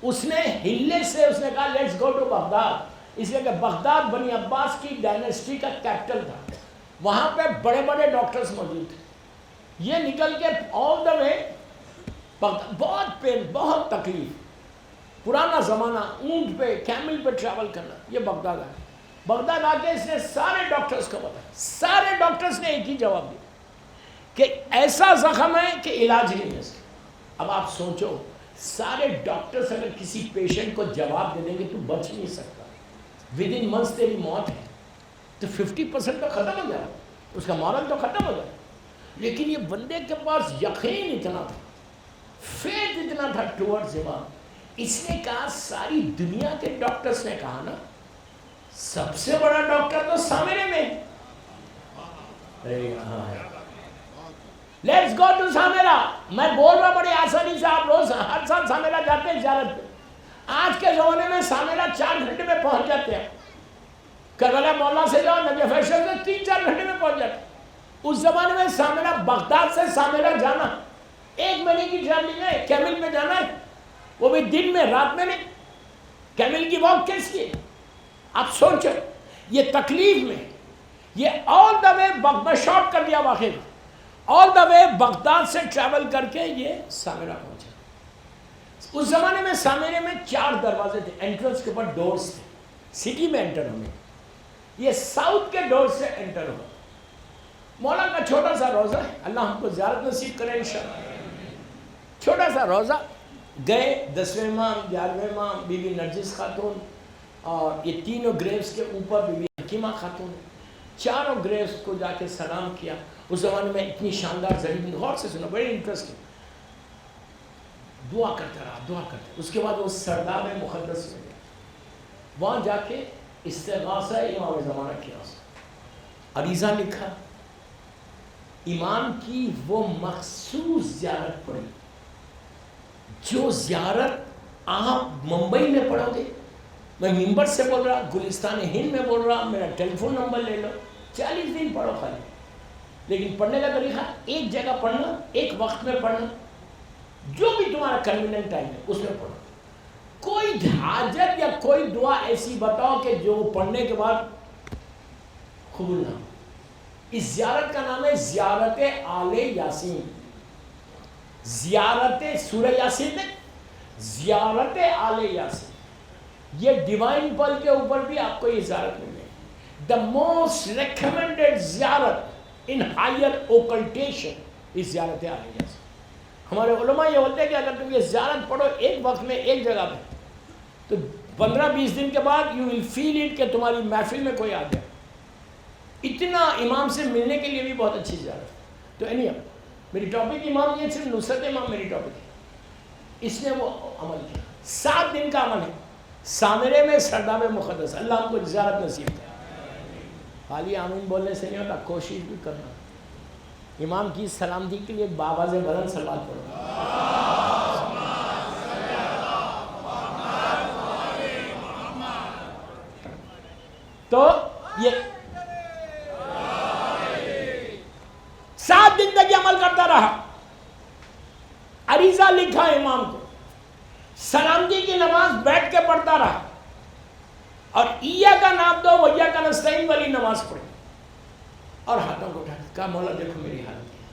اس نے ہلے سے اس نے کہا لیٹس گو ٹو بغداد, اس لیے کہ بغداد بنی عباس کی ڈائنیسٹی کا کیپٹل تھا. وہاں پہ بڑے بڑے ڈاکٹرز موجود تھے. یہ نکل کے آل دا وے بغداد, بہت پین, بہت تکلیف, پرانا زمانہ, اونٹ پہ کیمل پہ ٹریول کرنا. یہ بغداد آیا. بغداد آ کے اس نے سارے ڈاکٹرز کو بتایا. سارے ڈاکٹرز نے ایک ہی جواب دیا کہ ایسا زخم ہے کہ علاج نہیں ہے اس کا. اب آپ سوچو, سارے ڈاکٹرز اگر کسی پیشنٹ کو جواب دے دیں گے تو بچ نہیں سکتا, ود ان منتھس تیری موت ہے, تو 50% تو ختم ہو جائے, اس کا مورل تو ختم ہو جائے. لیکن یہ بندے کے پاس یقین اتنا تھا, فیتھ اتنا تھا ٹورڈز امام. اس نے کہا ساری دنیا کے ڈاکٹرز نے کہا نا سب سے بڑا ڈاکٹر تو سامنے میں, لیٹس گو ٹو سامیرا. میں بول رہا بڑی آسانی سے, آپ روز ہر سال سامیرا جاتے ہیں زیارت پہ. آج کے زمانے میں سامیرا 4 گھنٹے میں پہنچ جاتے ہیں. کربلا مولا سے جاؤ, نجف اشر سے 3-4 گھنٹے میں پہنچ جاتے ہیں. اس زمانے میں سامیرا, بغداد سے سامیرا جانا 1 مہینے کی ٹریولنگ ہے. کیمل میں جانا ہے, وہ بھی دن میں, رات میں نہیں. کیمل کی واک کیس کی, آپ سوچو یہ تکلیف میں, یہ آل دا وے میں شارٹ کر دیا واقعہ, آل دا وے بغداد سے ٹریول کر کے یہ سامیرا پہنچا. اس زمانے میں سامیرے میں 4 دروازے تھے, انٹرنس کے اوپر ڈورز تھے. سٹی میں انٹر ہونے, یہ ساؤتھ کے ڈور سے انٹر ہوا. مولا کا چھوٹا سا روزہ ہے, اللہ ہم کو زیارت نصیب کرے انشاءاللہ. چھوٹا سا روزہ, گئے 10ویں امام, 11ویں امام, بی بی نرجس خاتون, اور یہ تینوں گریوز کے اوپر بی بی حکیمہ خاتون. چاروں گریوز کو جا کے سلام کیا. اس زمانے میں اتنی شاندار زمین, غور سے سنو, بڑی انٹرسٹنگ. دعا کرتا رہا, دعا کرتا. اس کے بعد وہ سرداب مقدس میں گیا, وہاں جا کے استغاثہ امام زمانہ کیا, عریضہ لکھا, امام کی وہ مخصوص زیارت پڑھی جو زیارت آپ ممبئی میں پڑھو گے. میں ممبر سے بول رہا, گلستان ہند میں بول رہا, میرا ٹیلی فون نمبر لے لو, 40 دن پڑھو خالی. لیکن پڑھنے کا طریقہ ایک جگہ پڑھنا, ایک وقت میں پڑھنا, جو بھی تمہارا کنویننٹ ٹائم ہے اس میں پڑھو. کوئی حاجت یا کوئی دعا ایسی بتاؤ کہ جو پڑھنے کے بعد قبول نہ ہو. اس زیارت کا نام ہے زیارت آل یاسین. زیارت سورہ یاسین میں زیارت آل یاسین. یہ ڈیوائن پل کے اوپر بھی آپ کو یہ زیارت ملے. دا موسٹ ریکمینڈیڈ زیارت ان ہائر اوکلٹیشن اس زیارت آل یاسین. ہمارے علماء یہ بولتے ہیں کہ اگر تم یہ زیارت پڑھو ایک وقت میں ایک جگہ پہ تو 15-20 دن کے بعد یو ول فیل اٹ کہ تمہاری محفل میں کوئی آ گیا. اتنا امام سے ملنے کے لیے بھی بہت اچھی زیارت ہے. تو میری ٹاپک امام یہ صرف نصرت امام میری ٹاپک ہے. اس نے وہ عمل کیا 7 دن کا عمل ہے سامرے میں سرداب مقدس. اللہ ہم کو زیارت نصیب کرے. خالی آمین بولنے سے نہیں ہوتا, کوشش بھی کرنا. امام کی سلامتی کے لیے بابا سے بلند صلوات پڑھو. تو یہ 7 دن تک یہ عمل کرتا رہا. عریضہ لکھا امام کو, سلامتی کی نماز بیٹھ کے پڑھتا رہا, اور ایاک نعبد و ایاک نستعین والی نماز پڑھی, اور ہاتھوں کو اٹھا کہا مولا دیکھو میری حالت کیا ہے.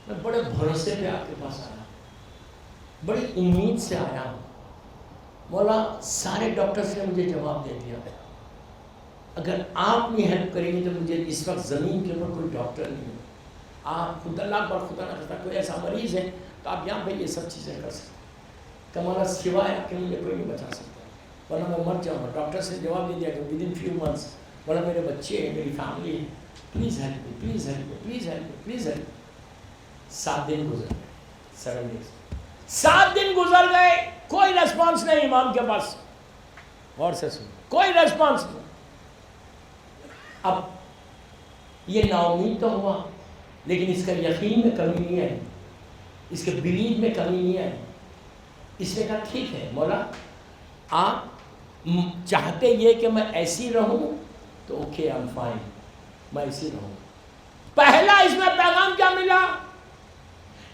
میں بڑے بھروسے پہ آپ کے پاس آیا, بڑی امید سے آیا ہوں. مولا سارے ڈاکٹرز نے مجھے جواب دے دیا, اگر آپ نے ہیلپ کریں گے تو مجھے اس وقت زمین کے اوپر کوئی ڈاکٹر نہیں ہے. آپ خود اللہ پر خدا نہ کرتا کوئی ایسا مریض ہے تو آپ یہاں پہ یہ سب چیزیں کر سکتے ہیں کہ مولا سوائے آپ کے مجھے کوئی نہیں بچا سکتا, ورنہ میں مر جاؤں گا. ڈاکٹر نے جواب دے دیا کہ ود ان فیو منتھس, بولا میرے بچے ہیں, میری فیملی ہے, please help me, please help me, please help me, please help me. 7 دن گزر گئے, 7 days. 7 دن گزر گئے, کوئی ریسپانس نہیں امام کے پاس. غور سے سنو, کوئی ریسپانس نہیں. اب یہ نا امید تو ہوا, لیکن اس کا یقین میں کمی نہیں آئی, اس کے بلیو میں کمی نہیں آئی. اس نے کہا ٹھیک ہے مولا, آپ چاہتے یہ کہ میں ایسی رہوں تو اوکے, آئی ایم فائن, میں ایسی رہوں. پہلا اس میں پیغام کیا ملا؟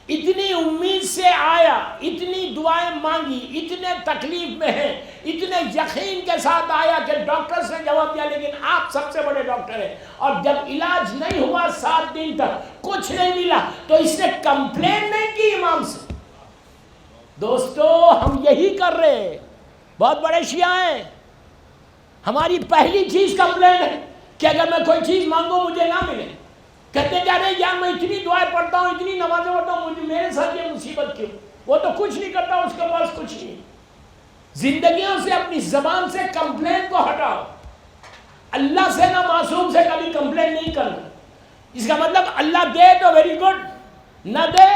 اتنی امید سے آیا, اتنی دعائیں مانگی, اتنے تکلیف میں ہیں, اتنے یقین کے ساتھ آیا کہ ڈاکٹر سے جواب دیا لیکن آپ سب سے بڑے ڈاکٹر ہیں, اور جب علاج نہیں ہوا 7 دن تک کچھ نہیں ملا تو اس نے کمپلین نہیں کی امام سے. دوستو ہم یہی کر رہے ہیں, بہت بڑے شیعہ ہیں. ہماری پہلی چیز کمپلین ہے کہ اگر میں کوئی چیز مانگوں مجھے نہ ملے. کہتے جا رہے یار میں اتنی دعائیں پڑھتا ہوں, اتنی نمازیں پڑھتا ہوں, مجھے میرے ساتھ یہ مصیبت کیوں؟ وہ تو کچھ نہیں کرتا, اس کے پاس کچھ نہیں. زندگیوں سے اپنی زبان سے کمپلین کو ہٹاؤ. اللہ سے نہ معصوم سے کبھی کمپلین نہیں کرنا. اس کا مطلب اللہ دے تو ویری گڈ, نہ دے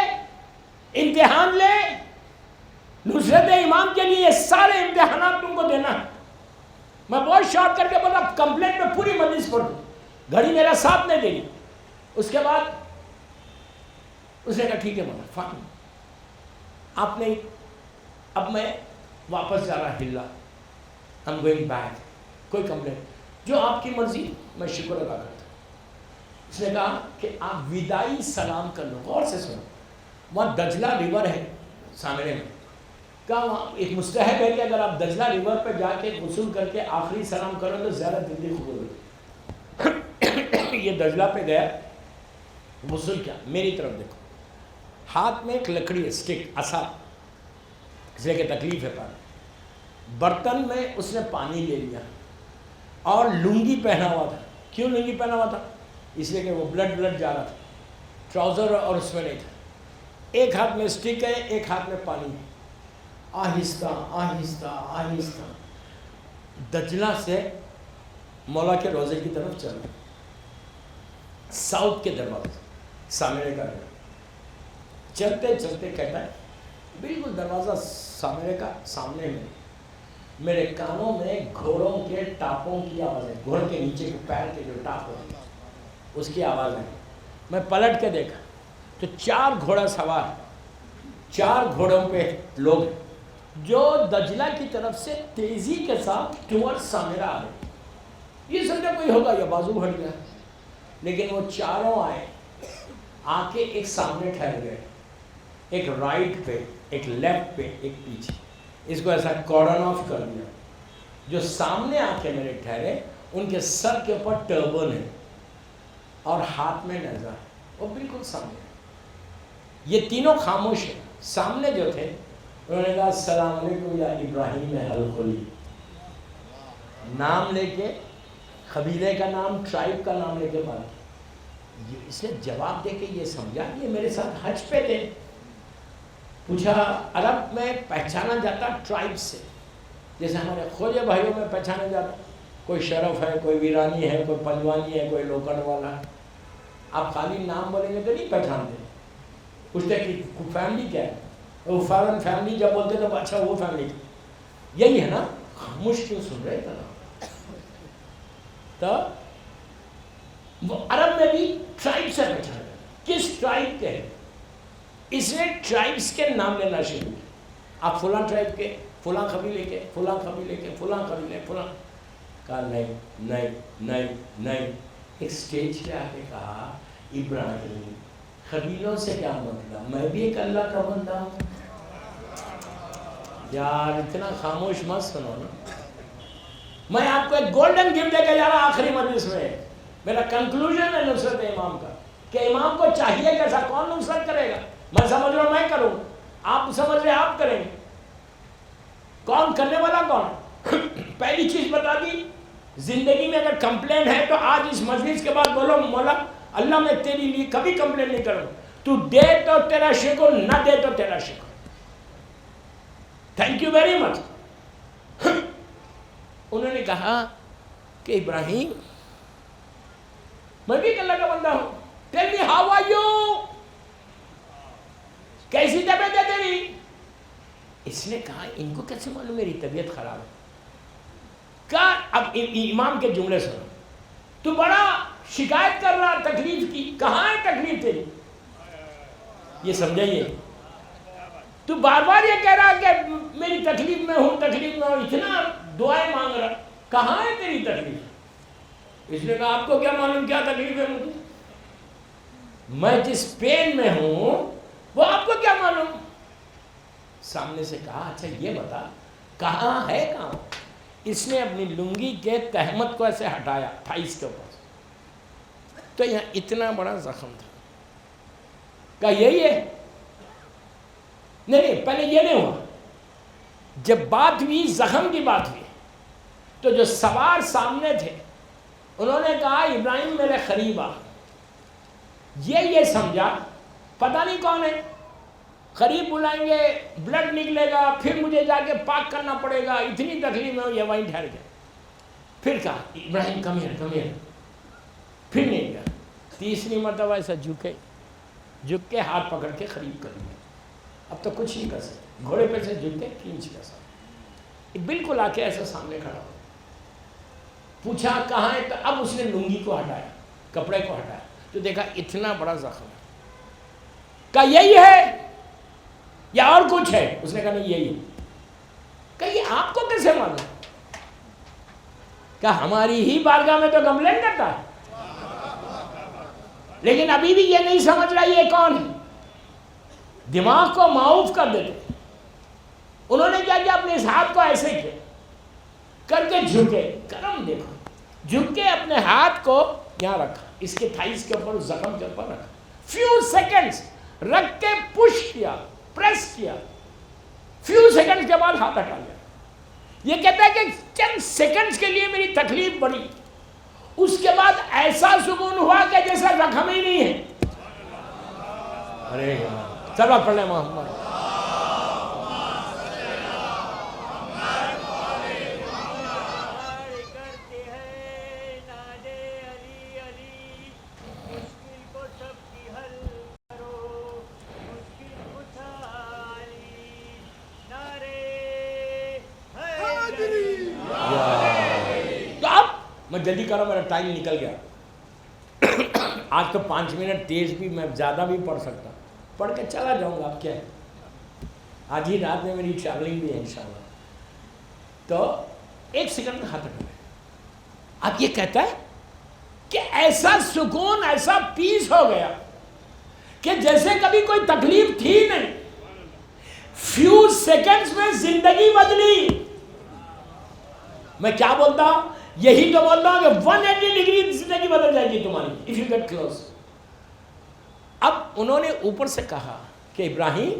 امتحان لے. نصرت امام کے لیے یہ سارے امتحانات تم کو دینا ہے. میں بہت شارٹ کر کے بولا کمپلین میں پوری مجلس پڑھ دوں, گھڑی میرا ساتھ نہیں دے گی. اس کے بعد اس نے کہا ٹھیک ہے مولا فائن, آپ نے, اب میں واپس جا رہا ہلا, I'm going back, کوئی کمپلین, جو آپ کی مرضی, میں شکر ادا کرتا ہوں. اس نے کہا کہ آپ وداعی سلام کر لو. غور سے سنو, وہاں دجلہ ریور ہے سامنے میں. کہا وہاں ایک مستحب ہے کہ اگر آپ دجلہ ریور پہ جا کے غسل کر کے آخری سلام کرو تو زیادہ جلدی قبول ہوتی. یہ دجلہ پہ گیا, غسل کیا, میری طرف دیکھو, ہاتھ میں ایک لکڑی ہے, اسٹک, عصا, اس لیے کہ تکلیف ہے پانی. برتن میں اس نے پانی لے لیا اور لنگی پہنا ہوا تھا. کیوں لنگی پہنا ہوا تھا؟ اس لیے کہ وہ بلڈ جا رہا تھا, ٹراؤزر اور اس میں نہیں تھا. ایک ہاتھ میں اسٹک ہے, ایک ہاتھ میں پانی ہے. آہستہ آہستہ آہستہ دجلہ سے مولا کے روزے کی طرف چل رہا, ساؤتھ کے دروازے سامنے کا ہے. چلتے چلتے کہتا ہے بالکل دروازہ سامنے کا سامنے میں, میرے کانوں میں گھوڑوں کے ٹاپوں کی آواز ہے. گھوڑ کے نیچے کے پیر کے جو ٹاپ ہوتے ہیں اس کی آواز ہے. میں پلٹ کے دیکھا تو 4 گھوڑا سوار, 4 گھوڑوں پہ لوگ جو دجلہ کی طرف سے تیزی کے ساتھ ٹورڈ سامرا آ رہے. یہ سمجھا کوئی ہوگا یا بازو ہٹ گیا, لیکن وہ چاروں آئے, آ کے ایک سامنے ٹھہر گئے, ایک رائٹ پہ, ایک لیفٹ پہ, ایک پیچھے. اس کو ایسا کارڈن آف کر دیا. جو سامنے آ کے میرے ٹھہرے ان کے سر کے اوپر ٹربن ہے اور ہاتھ میں نظر ہے, وہ بالکل سامنے. یہ تینوں خاموش ہیں. سامنے جو تھے انہوں نے کہا السلام علیکم یا ابراہیم الخلیل, نام لے کے, قبیلے کا نام, ٹرائب کا نام لے کے بات. اس نے جواب دے کے یہ سمجھا کہ یہ میرے ساتھ حج پہ تھے. پوچھا عرب میں پہچانا جاتا ٹرائب سے, جیسے ہمارے خوجے بھائیوں میں پہچانا جاتا, کوئی شرف ہے, کوئی ویرانی ہے, کوئی پنجوانی ہے, کوئی لوکڑ والا ہے. آپ خالی نام بولیں گے تو نہیں پہچانتے. پوچھتے کہ فیملی کیا ہے, وہ فارن فیملی جب بولتے تو اچھا وہ فیملی یہی ہے نا. خاموش کیوں سن رہے تھے. تو وہ عرب میں بھی ٹرائب سے پہچانا جاتا, کس ٹرائب کے ہیں. اس نے ٹرائبس کے نام لینا شروع کیا. آپ فلاں ٹرائب کے, فلاں قبیلے کے, فلاں قبیلے کے, فلاں قبیلے, فلاں. کہا نہیں نہیں نہیں نہیں. ایک سٹیج پہ آ کے کہا ابراہیم قبیلوں سے کیا مطلب, میں بھی ایک اللہ کا بندہ ہوں. یار اتنا خاموش مت سنو نا. میں آپ کو ایک گولڈن گفٹ دے کے جا رہا آخری مجلس میں. میرا کنکلوژن ہے نصرت امام کا کہ امام کو چاہیے کیسا, کون نصرت کرے گا. میں سمجھ رہا ہوں میں کروں, آپ سمجھ رہے آپ کریں. کون کرنے والا کون. پہلی چیز بتا دی, زندگی میں اگر کمپلین ہے تو آج اس مجلس کے بعد بولو مولا اللہ میں تیری لیے کبھی کمپلین نہیں کروں, تو دے تو تیرا شکر, نہ دے تو تیرا شکر. Thank you very much. انہوں نے کہا کہ ابراہیم میں بھی ایک اللہ کا بندہ ہوں. Tell me how are you, کیسی طبیعت ہے تیری. اس نے کہا ان کو کیسے معلوم میری طبیعت خراب ہے. کہا اب امام کے جملے سنو, تو بڑا شکایت کر رہا تکلیف کی, کہاں ہے تکلیف تیری. یہ سمجھائیے, تو بار بار یہ کہہ رہا کہ میری تکلیف میں ہوں, تکلیف میں ہوں, اتنا دعائیں مانگ رہا, کہاں ہے تیری تکلیف. اس نے کہا آپ کو کیا معلوم کیا تکلیف ہے مجھے, میں جس پین میں ہوں وہ آپ کو کیا معلوم. سامنے سے کہا اچھا یہ بتا کہاں ہے کہاں. اس نے اپنی لنگی کے تہمت کو ایسے ہٹایا تھائس کے اوپر, تو یہاں اتنا بڑا زخم تھا. کہا یہی ہے. نہیں پہلے یہ نہیں ہوا. جب بات ہوئی زخم کی بات ہوئی تو جو سوار سامنے تھے انہوں نے کہا ابراہیم میرے قریب آ. یہ سمجھا پتہ نہیں کون ہے, قریب بلائیں گے بلڈ نکلے گا, پھر مجھے جا کے پاک کرنا پڑے گا, اتنی تکلیف میں یہ وہیں ٹھہر گیا. پھر کہا ابراہیم کم ہیئر کم ہیئر. پھر نہیں گیا. تیسری مرتبہ ایسا جھک کے ہاتھ پکڑ کے قریب کر لیا. اب تو کچھ نہیں کر سکتے, گھوڑے پہ سے جھک کے کھینچ کر سکتے. بالکل آ کے ایسا سامنے کھڑا ہو. پوچھا کہاں ہے, تو اب اس نے لنگی کو ہٹایا, کپڑے کو ہٹایا, تو دیکھا اتنا بڑا زخم ہے. کہا یہی ہے یا اور کچھ ہے. اس نے کہا نہیں یہی ہے. کہا یہ آپ کو کیسے معلوم. کہا ہماری ہی بارگاہ میں تو کمپلین کرتا ہے, لیکن ابھی بھی یہ نہیں سمجھ رہا یہ کون ہے. دماغ کو معاف کر دیتے. انہوں نے کیا کیا, اپنے اس ہاتھ کو ایسے کیا کر کے جھکے, کرم دیکھو, جھک کے اپنے ہاتھ کو یہاں رکھا, اس کے تھائس کے اوپر, زخم کے اوپر رکھا. فیو سیکنڈز رکھ کے پش کیا, پریس کیا, فیو سیکنڈز کے بعد ہاتھ ہٹا لیا. یہ کہتا ہے کہ چند سیکنڈز کے لیے میری تکلیف بڑھی, اس کے بعد ایسا سکون ہوا کہ جیسا زخم ہی نہیں ہے. ارے چلو پڑھ لیں محمد. میں جلدی کر رہا ہوں, میرا ٹائم نکل گیا. آج تو 5 منٹ تیز بھی, میں زیادہ بھی پڑھ سکتا, پڑھ کے چلا جاؤں گا. اب کیا ہے, آج ہی رات میں میری ٹریولنگ بھی ہے انشاءاللہ. تو 1 سیکنڈ میں ہاتھ ہٹا. اب یہ کہتا ہے کہ ایسا سکون, ایسا پیس ہو گیا کہ جیسے کبھی کوئی تکلیف تھی نہیں. فیو سیکنڈز میں زندگی بدلی. میں کیا بولتا ہوں؟ یہی تو بولتا ہوں کہ 180 ڈگری زندگی بدل جائے گی تمہاری if you get close. اب انہوں نے اوپر سے کہا کہ ابراہیم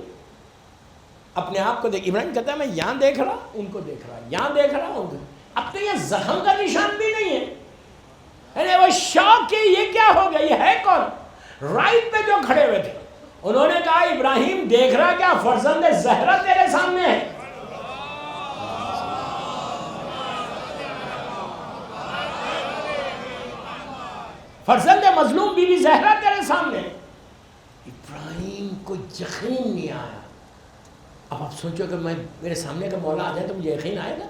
اپنے آپ کو دیکھ. ابراہیم کہتا ہے میں یہاں دیکھ رہا ان کو دیکھ رہا, یہاں دیکھ رہا ہوں. اب تو یہ زخم کا نشان بھی نہیں ہے. وہ شوق کہ یہ کیا ہو گیا, یہ ہے کون؟ رائٹ پہ جو کھڑے ہوئے تھے انہوں نے کہا ابراہیم دیکھ رہا کیا؟ فرزند زہرا تیرے سامنے ہے. فرزند مظلوم بی بی زہرا تیرے سامنے. ابراہیم کو یقین نہیں آیا. اب آپ سوچو کہ میں میرے سامنے کا مولا آ جائے تو مجھے یقین آئے گا؟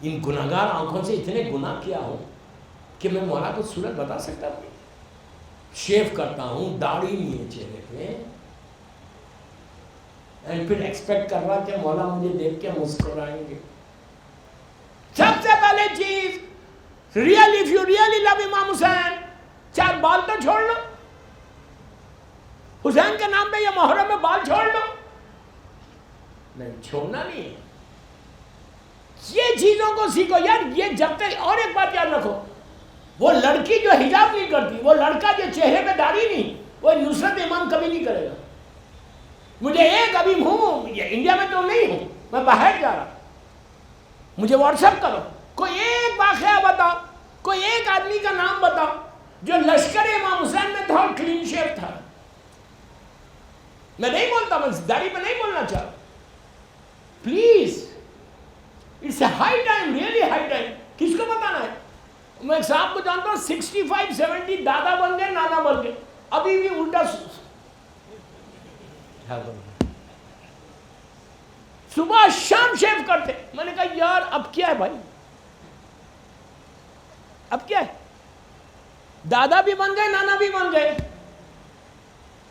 ان گناہگار آنکھوں سے اتنے گناہ کیا ہوں کہ میں مولا کو صورت بتا سکتا ہوں؟ شیو کرتا ہوں, داڑھی نہیں ہے چہرے پہ, اور پھر ایکسپیکٹ کر رہا کہ مولا مجھے دیکھ کے مسکرائیں گے. سب سے پہلے چیز really if you really love امام حسین, 4 بال تو چھوڑ لو. حسین کے نام پہ یہ محرم میں بال چھوڑ لو. نہیں, چھوڑنا نہیں ہے. یہ چیزوں کو سیکھو یار. یہ جب تک, اور ایک بات یاد رکھو, وہ لڑکی جو حجاب نہیں کرتی, وہ لڑکا جو چہرے پہ داڑھی نہیں, وہ نصرت امام کبھی نہیں کرے گا. مجھے ایک ابھی ہوں, انڈیا میں تو نہیں ہوں, میں باہر جا رہا, مجھے واٹس ایپ کرو, کوئی ایک واقعہ بتاؤ, کوئی ایک آدمی کا نام بتاؤ جو لشکر امام حسین میں تھا اور کلین شیپ تھا. میں نہیں بولتا, میں داڑھی پہ نہیں بولنا چاہتا. Please, it's a high time, really high time. کس کو بتانا ہے؟ میں ایک صاحب کو جانتا ہوں 65-70 دادا بن گئے, نانا بن گئے, ابھی بھی الٹا صبح شام شیو کرتے. میں نے کہا یار اب کیا ہے بھائی, اب کیا ہے؟ دادا بھی بن گئے, نانا بھی بن گئے,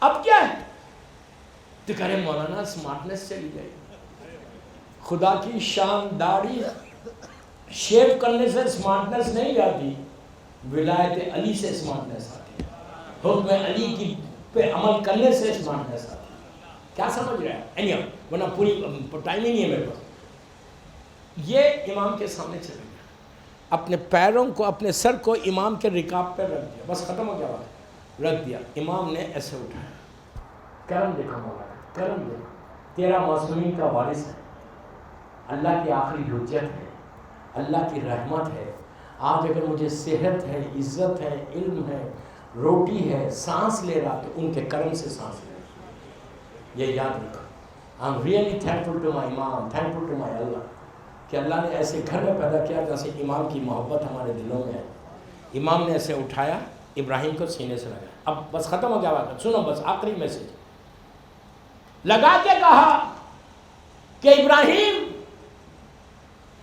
اب کیا ہے؟ تو کہہ رہے مولانا سمارٹنس چلی گئی. خدا کی شان, داڑھی شیو کرنے سے سمارٹنس نہیں جاتی, ولایت علی سے سمارٹنس آتی ہے. حکم علی کی پہ عمل کرنے سے سمارٹنس آتی ہے. کیا سمجھ رہے ہیں؟ ورنہ پوری ٹائم ہی نہیں ہے میرے پاس. یہ امام کے سامنے چلے گیا, اپنے پیروں کو, اپنے سر کو امام کے رکاب پہ رکھ دیا. بس ختم ہو گیا بات, رکھ دیا. امام نے ایسے اٹھایا. کرم دیکھا مولا, کرم دیکھا, تیرا معصومین کا وارث ہے, اللہ کی آخری حجت ہے, اللہ کی رحمت ہے. آج اگر مجھے صحت ہے, عزت ہے, علم ہے, روٹی ہے, سانس لے رہا, تو ان کے کرم سے سانس لے رہا. یہ یاد رکھو. I am really thankful to my imam, thankful to مائی اللہ کہ اللہ نے ایسے گھر میں پیدا کیا جیسے امام کی محبت ہمارے دلوں میں ہے. امام نے ایسے اٹھایا, ابراہیم کو سینے سے لگایا. اب بس ختم ہو گیا بات, سنو بس آخری میسج. لگا کے کہا کہ ابراہیم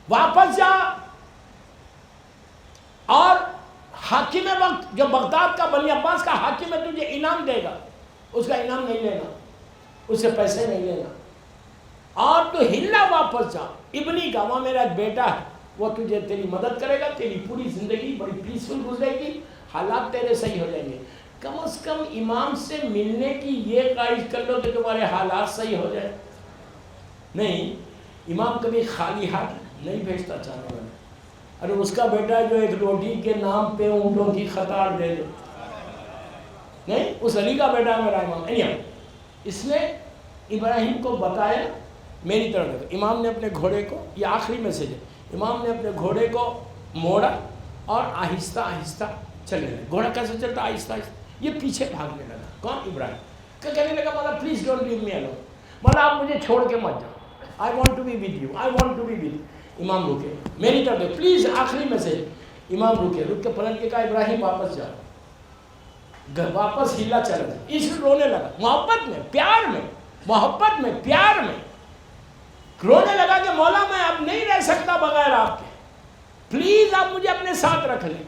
واپس جا, اور حاکم وقت جو بغداد کا بنی عباس کا حاکم ہے تجھے انعام دے گا, اس کا انعام نہیں لینا, اس سے پیسے نہیں لینا, اور تو ہلا واپس جا. ابنی کا, وہاں میرا ایک بیٹا ہے, وہ تجھے تیری مدد کرے گا, تیری پوری زندگی بڑی پیسفل گزرے گی, حالات تیرے صحیح ہو جائیں گے. کم از کم امام سے ملنے کی یہ خواہش کر لو کہ تمہارے حالات صحیح ہو جائیں. نہیں, امام کبھی خالی ہاتھ نہیں بھیجتا چاہنے والا. ارے اس کا بیٹا جو ایک روٹی کے نام پہ اونٹوں کی قطار دے دے, نہیں, اس علی کا بیٹا میرا امام. اس نے ابراہیم کو بتایا میری طرف دیکھو. امام نے اپنے گھوڑے کو, یہ آخری میسج ہے, امام نے اپنے گھوڑے کو موڑا اور آہستہ آہستہ چلنے لگا. گھوڑا کیسے چلتا؟ آہستہ آہستہ. یہ پیچھے بھاگنے لگا. کون؟ ابراہیم. کہنے لگا مولا please don't leave me alone, مولا آپ مجھے چھوڑ کے مت جاؤ, I want to be with you, I want to be with. امام رکے, میری طرف دیکھو پلیز, آخری میسج. امام رکے, رک کے پلٹ کے کہا ابراہیم واپس جاؤ. واپس ہلا چلا گیا. اس رونے لگا, محبت میں, پیار میں, محبت میں, پیار میں رونے لگا کہ مولا میں اب نہیں رہ سکتا بغیر آپ کے, پلیز آپ مجھے اپنے ساتھ رکھ لیں.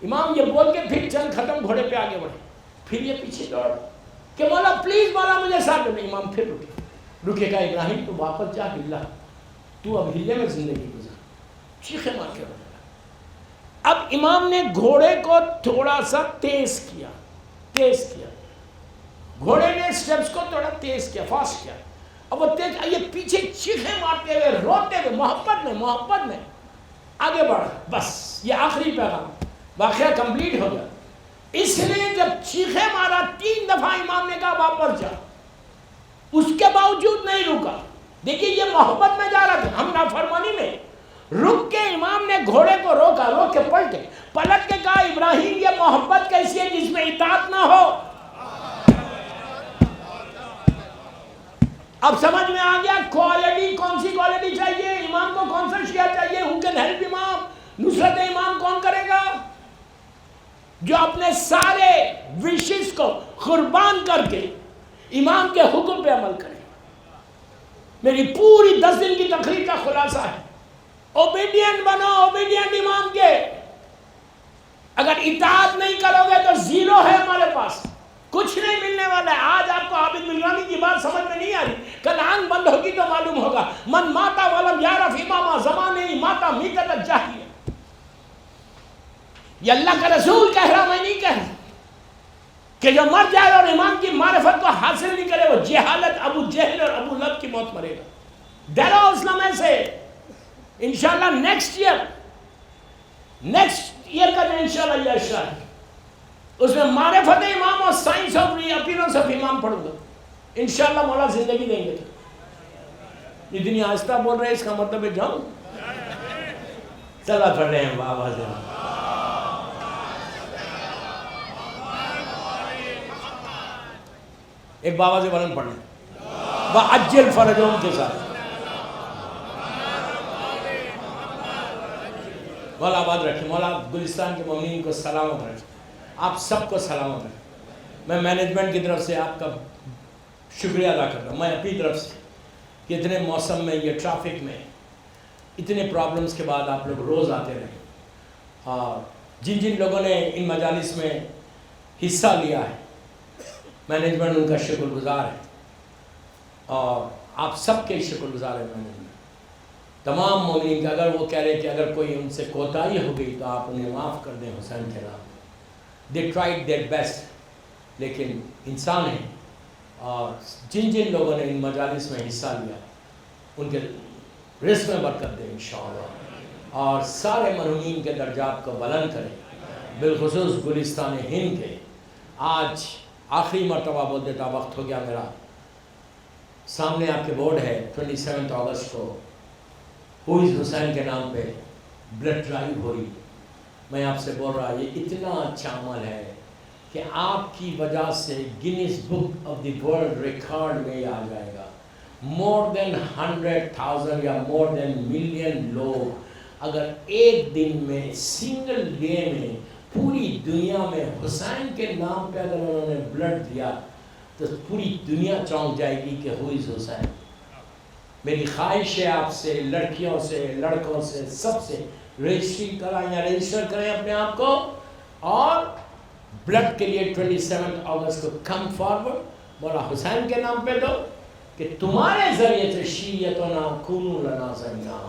امام یہ بول کے پھر چل ختم, گھوڑے پہ آگے بڑھے. پھر یہ پیچھے دوڑ کہ مولا پلیز, مولا مجھے ساتھ رکھ لیں. امام پھر رکے کہا ابراہیم تو واپس جا, ہلا, تو اب ہلے میں زندگی گزار. چیخے مار کے رونے لگا. اب امام نے گھوڑے کو تھوڑا سا تیز کیا, تیز کیا. گھوڑے نے سٹیپس کو تھوڑا تیز کیا, فاسٹ کیا. اب وہ یہ پیچھے چیخیں مارتے ہوئے روتے ہوئے محبت میں آگے بڑھا. بس یہ آخری پیغام, واقعہ کمپلیٹ ہو گیا. اس لیے جب چیخیں مارا 3 دفعہ امام نے کہا واپس جا, اس کے باوجود نہیں رکا. دیکھیے یہ محبت میں جا رہا تھا, ہم نافرمانی میں رک کے امام نے گھوڑے کو روکا, روک کے پلٹ کے کہا ابراہیم یہ محبت کیسی ہے جس میں اطاعت نہ ہو. اب سمجھ میں آ گیا کوالٹی, کون سی کوالٹی چاہیے امام کو, کون سا شیعہ چاہیے. ہو کین ہیلپ امام, نصرت امام کون کرے گا؟ جو اپنے سارے وشز کو قربان کر کے امام کے حکم پہ عمل کرے. میری پوری 10 دن کی تقریر کا خلاصہ ہے, اوبیڈینٹ بنو, اوبیڈینٹ امام کے. اگر اطاعت نہیں کرو گے تو زیرو ہے ہمارے پاس, کچھ نہیں ملنے والا ہے. آج آپ کو عابد ملوانی کی بات سمجھ میں نہیں آ رہی, کل آنکھ بند ہوگی تو معلوم ہوگا. من ماتا ولم یعرف امامہ زمانے ہی ماتا میتت الجاہلیہ. یہ اللہ کا رسول کہہ رہا, میں نہیں کہہ رہا, کہ جو مر جائے اور امام کی معرفت کو حاصل نہیں کرے وہ جہالت ابو جہل اور ابو لہب کی موت مرے گا. ڈرو اسلام سے. انشاءاللہ نیکسٹ ایئر کا جو انشاءاللہ یہ اشرا ہے اس میں معرفت امام اور science of reappearance of imam پڑھوں گا انشاءاللہ. مولا زندگی دیں گے. اتنی آہستہ بول رہے ہیں اس کا مطلب ہے جاؤں چلا پڑھ رہے ہیں بابا سے. ایک بابا سے بلند پڑھ لیں وَعَجِّلْ فَرَجَهُمْ کے ساتھ. مولا آباد رکھیں, مولا گلستان کے مومنین کو سلامت رکھیں, آپ سب کو سلامت رکھیں. میں مینجمنٹ کی طرف سے آپ کا شکریہ ادا کرتا ہوں, میں اپنی طرف سے کہ اتنے موسم میں یہ ٹریفک میں اتنے پرابلمز کے بعد آپ لوگ روز آتے رہے. اور جن لوگوں نے ان مجالس میں حصہ لیا ہے مینجمنٹ ان کا شکر گزار ہے, اور آپ سب کے شکر گزار ہے مینجمنٹ. تمام مومنین کا اگر وہ کہہ رہے کہ اگر کوئی ان سے کوتاہی ہو گئی تو آپ انہیں معاف کر دیں حسین کے نام. دے ٹرائیڈ دیئر بیسٹ, لیکن انسان ہیں. اور جن لوگوں نے ان مجالس میں حصہ لیا ان کے رزق میں برکت دیں انشاءاللہ, اور سارے مرحومین کے درجات کو بلند کریں, بالخصوص گلستان ہند کے. آج آخری مرتبہ بول دیتا, وقت ہو گیا میرا. سامنے آپ کے بورڈ ہے 27 اگست کو ہوئز حسین کے نام پہ بلڈ ڈرائیو ہو رہی. میں آپ سے بول رہا یہ اتنا اچھا عمل ہے کہ آپ کی وجہ سے Guinness book of the world record میں آ جائے گا. مور دین 100,000 یا مور دین ملین لوگ اگر ایک دن میں سنگل ڈے میں پوری دنیا میں حسین کے نام پہ اگر انہوں نے بلڈ دیا تو پوری دنیا چونک جائے گی کہ ہوئز حسین. میری خواہش ہے آپ سے, لڑکیوں سے, لڑکوں سے, سب سے رجسٹری کرائیں یا رجسٹر کریں اپنے آپ کو, اور بلڈ کے لیے 27 اگست کو کم فارورڈ مولا حسین کے نام پہ دو کہ تمہارے ذریعے سے شیعتنا کونوا لنا زینا,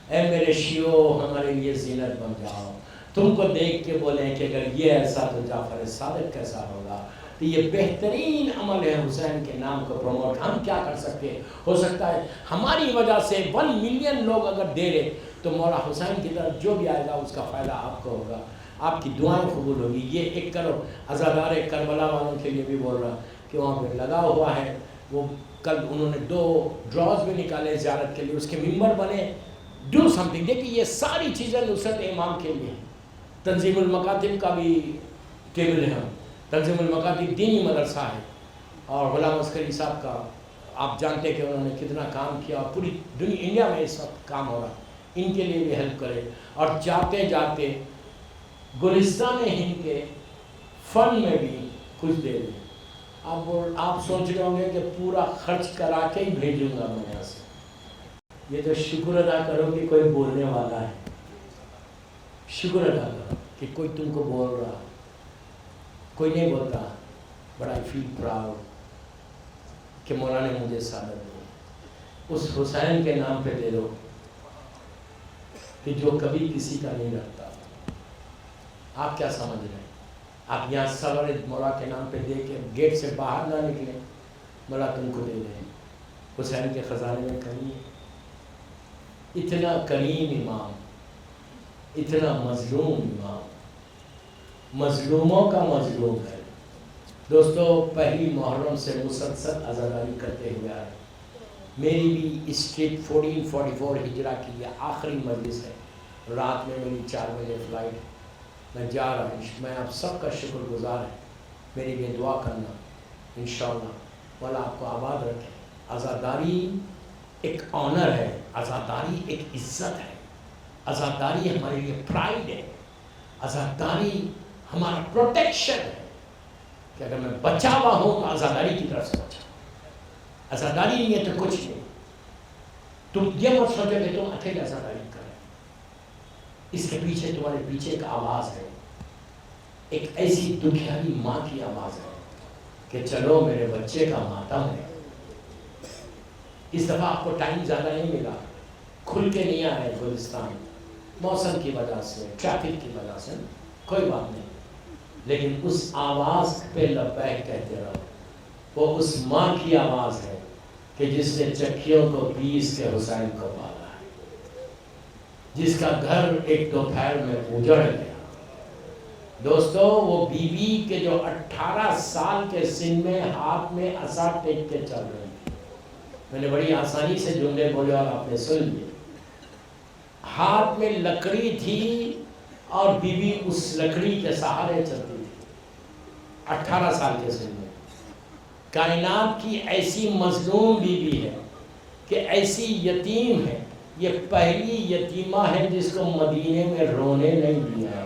اے میرے شیعو ہمارے لیے زینت بن جاؤ. تم کو دیکھ کے بولیں کہ اگر یہ ایسا تو جعفر صادق کیسا ہوگا. تو یہ بہترین عمل ہے حسین کے نام کو پروموٹ. ہم کیا کر سکتے ہیں؟ ہو سکتا ہے ہماری وجہ سے 1 ملین لوگ اگر دے رہے تو مولا حسین کی طرف جو بھی آئے گا اس کا فائدہ آپ کو ہوگا, آپ کی دعائیں قبول ہوگی. یہ ایک کرو عزادار کربلا والوں کے لیے بھی بول رہا کہ وہاں پہ لگا ہوا ہے. وہ کل انہوں نے 2 ڈراز بھی نکالے زیارت کے لیے, اس کے ممبر بنے. Do some thing. دیکھیے یہ ساری چیزیں نصرت امام کے لیے. تنظیم المکاتب کا بھی ٹیبل ہے, تنظیم المکاتب دینی مدرسہ ہے, اور غلام عسکری صاحب کا آپ جانتے کہ انہوں نے کتنا کام کیا, اور پوری دنیا انڈیا میں اس وقت کام ہو رہا. ان کے لیے بھی ہیلپ کرے, اور جاتے جاتے گلستان ہند کے فن میں بھی کچھ دے دیں. آپ سوچ رہے ہوں گے کہ پورا خرچ کرا کے ہی بھیجوں گا میں یہاں سے. یہ تو شکر ادا کرو کہ کوئی بولنے والا ہے. شکر ادا کرو کہ کوئی تم کو بول رہا. کوئی نہیں بولتا, بٹ آئی فیل پراؤڈ کہ مولا نے مجھے سعادت دی. اس حسین کے نام پہ دے دو کہ جو کبھی کسی کا نہیں رکھتا. آپ کیا سمجھ رہے ہیں؟ آپ یہاں صبر مولا کے نام پہ دے کے گیٹ سے باہر نہ نکلیں, مولا تم کو دے دیں. حسین کے خزانے میں کمی ہے؟ اتنا کریم امام، اتنا مظلوم امام، مظلوموں کا مظلوم ہے۔ دوستو، پہلی محرم سے مسلسل عزاداری کرتے ہوئے آئے، میری بھی اسٹریٹ 1444 ہجرہ کی یہ آخری مجلس ہے۔ رات میں میری 4 بجے فلائٹ، میں جا رہا ہوں۔ میں آپ سب کا شکر گزار ہے، میری لیے دعا کرنا انشاءاللہ، مولا آپ کو آباد رکھے۔ عزاداری ایک آنر ہے، عزاداری ایک عزت ہے، عزاداری ہمارے لیے پرائیڈ ہے، عزاداری ہمارا پروٹیکشن ہے کہ اگر میں بچا ہوا ہوں تو عزاداری کی طرف سے بچا۔ عزاداری نہیں ہے تو کچھ نہیں۔ تم یہ مت سوچو کہ تم اکیلے عزاداری کر رہے، اس کے پیچھے تمہارے پیچھے ایک آواز ہے، ایک ایسی دکھیاری ماں کی آواز ہے کہ چلو میرے بچے کا ماتم ہے۔ اس دفعہ آپ کو ٹائم زیادہ نہیں ملا، کھل کے نہیں آئے گلستان، موسم کی وجہ سے، ٹریفک کی وجہ سے، کوئی بات نہیں، لیکن اس آواز پہ لبیک کہتے رہو۔ وہ اس ماں کی آواز ہے کہ جس نے چکیوں کو پیس کے حسین کو پالا ہے، جس کا گھر ایک دوپہر میں اجڑ گیا۔ دوستو، وہ بی بی کے جو 18 سال کے سن میں ہاتھ میں عصا ٹیک کے چل رہی تھی، میں نے بڑی آسانی سے جملے بولے اور آپ نے سن لیے۔ ہاتھ میں لکڑی تھی اور بی بی اس لکڑی کے سہارے چلتی تھی، 18 سال کے سن میں۔ کائنات کی ایسی مظلوم بی بی ہے کہ ایسی یتیم ہے، یہ پہلی یتیمہ ہے جس کو مدینے میں رونے نہیں دیا،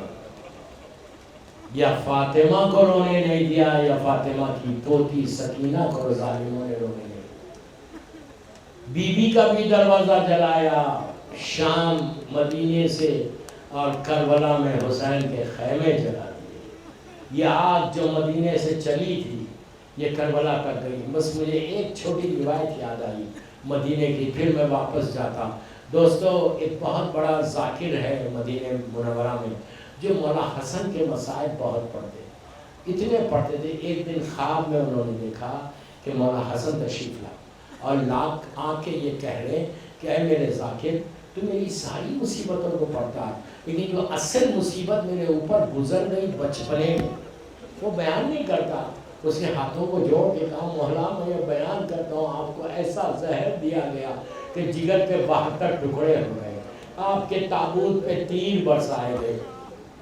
یا فاطمہ کو رونے نہیں دیا، یا فاطمہ کی پوتی سکینہ کو ظالموں نے رونے نہیں دیا۔ بی بی کا بھی دروازہ جلایا شام مدینے سے، اور کربلا میں حسین کے خیمے جلا دیے۔ یہ آگ جو مدینے سے چلی تھی یہ کربلا تک گئی۔ بس مجھے ایک چھوٹی روایت یاد آئی مدینے کی، پھر میں واپس جاتا۔ دوستو، ایک بہت بڑا ذاکر ہے مدینہ منورہ میں جو مولا حسن کے مصائب بہت پڑھتے، اتنے پڑھتے تھے۔ ایک دن خواب میں انہوں نے دیکھا کہ مولا حسن تشریف لا اور لاکھ آنکھیں یہ کہہ رہے کہ اے میرے ذاکر، تو میری ساری مصیبتوں کو پڑھتا ہے، لیکن جو اصل مصیبت میرے اوپر گزر گئی بچپنے میں وہ بیان نہیں کرتا۔ اس نے ہاتھوں کو جوڑ کے کہا، مولا میں یہ بیان کرتا ہوں، آپ کو ایسا زہر دیا گیا کہ جگر پہ 72 ٹکڑے ہو گئے، آپ کے تابوت پہ تیر برسائے گئے،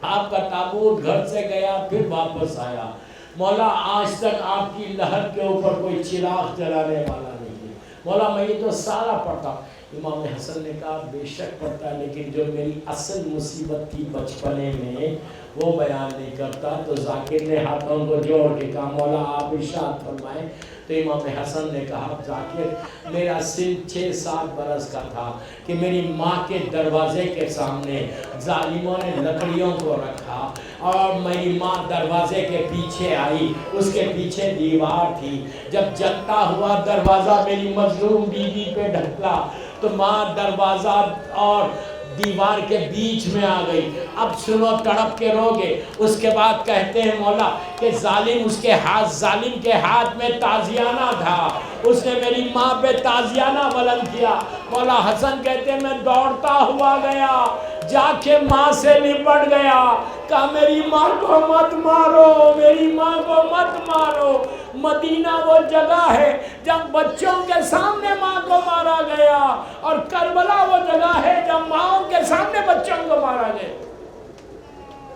آپ کا تابوت گھر سے گیا پھر واپس آیا، مولا آج تک آپ کی لہر کے اوپر کوئی چراغ جلانے والا نہیں ہے، مولا میں یہ تو سارا پڑھتا ہوں۔ امام حسن نے کہا بے شک پڑھتا ہے، لیکن جو میری اصل مصیبت تھی بچپنے میں وہ بیان نہیں کرتا۔ تو ذاکر نے ہاتھوں کو جوڑ کے کہا، مولا آپ ارشاد فرمائیں۔ تو امام حسن نے کہا، ذاکر میرا سن 6-7 برس کا تھا کہ میری ماں کے دروازے کے سامنے ظالموں نے لکڑیوں کو رکھا اور میری ماں دروازے کے پیچھے آئی، اس کے پیچھے دیوار تھی، جب جلتا ہوا دروازہ میری مظلوم بیوی پہ ڈھکلا تو ماں دروازہ اور دیوار کے بیچ میں آ گئی۔ اب سنو، تڑپ کے روگے۔ اس کے بعد کہتے ہیں مولا کہ ظالم کے ہاتھ میں تازیانہ تھا، اس نے میری ماں پہ تازیانہ بلند کیا۔ مولا حسن کہتے ہیں میں دوڑتا ہوا گیا، جا کے ماں سے لپٹ گیا، کہا میری ماں کو مت مارو، میری ماں کو مت مارو۔ مدینہ وہ جگہ ہے جب بچوں کے سامنے ماں کو مارا گیا، اور کربلا وہ جگہ ہے جب ماں کے سامنے بچوں کو مارا گیا۔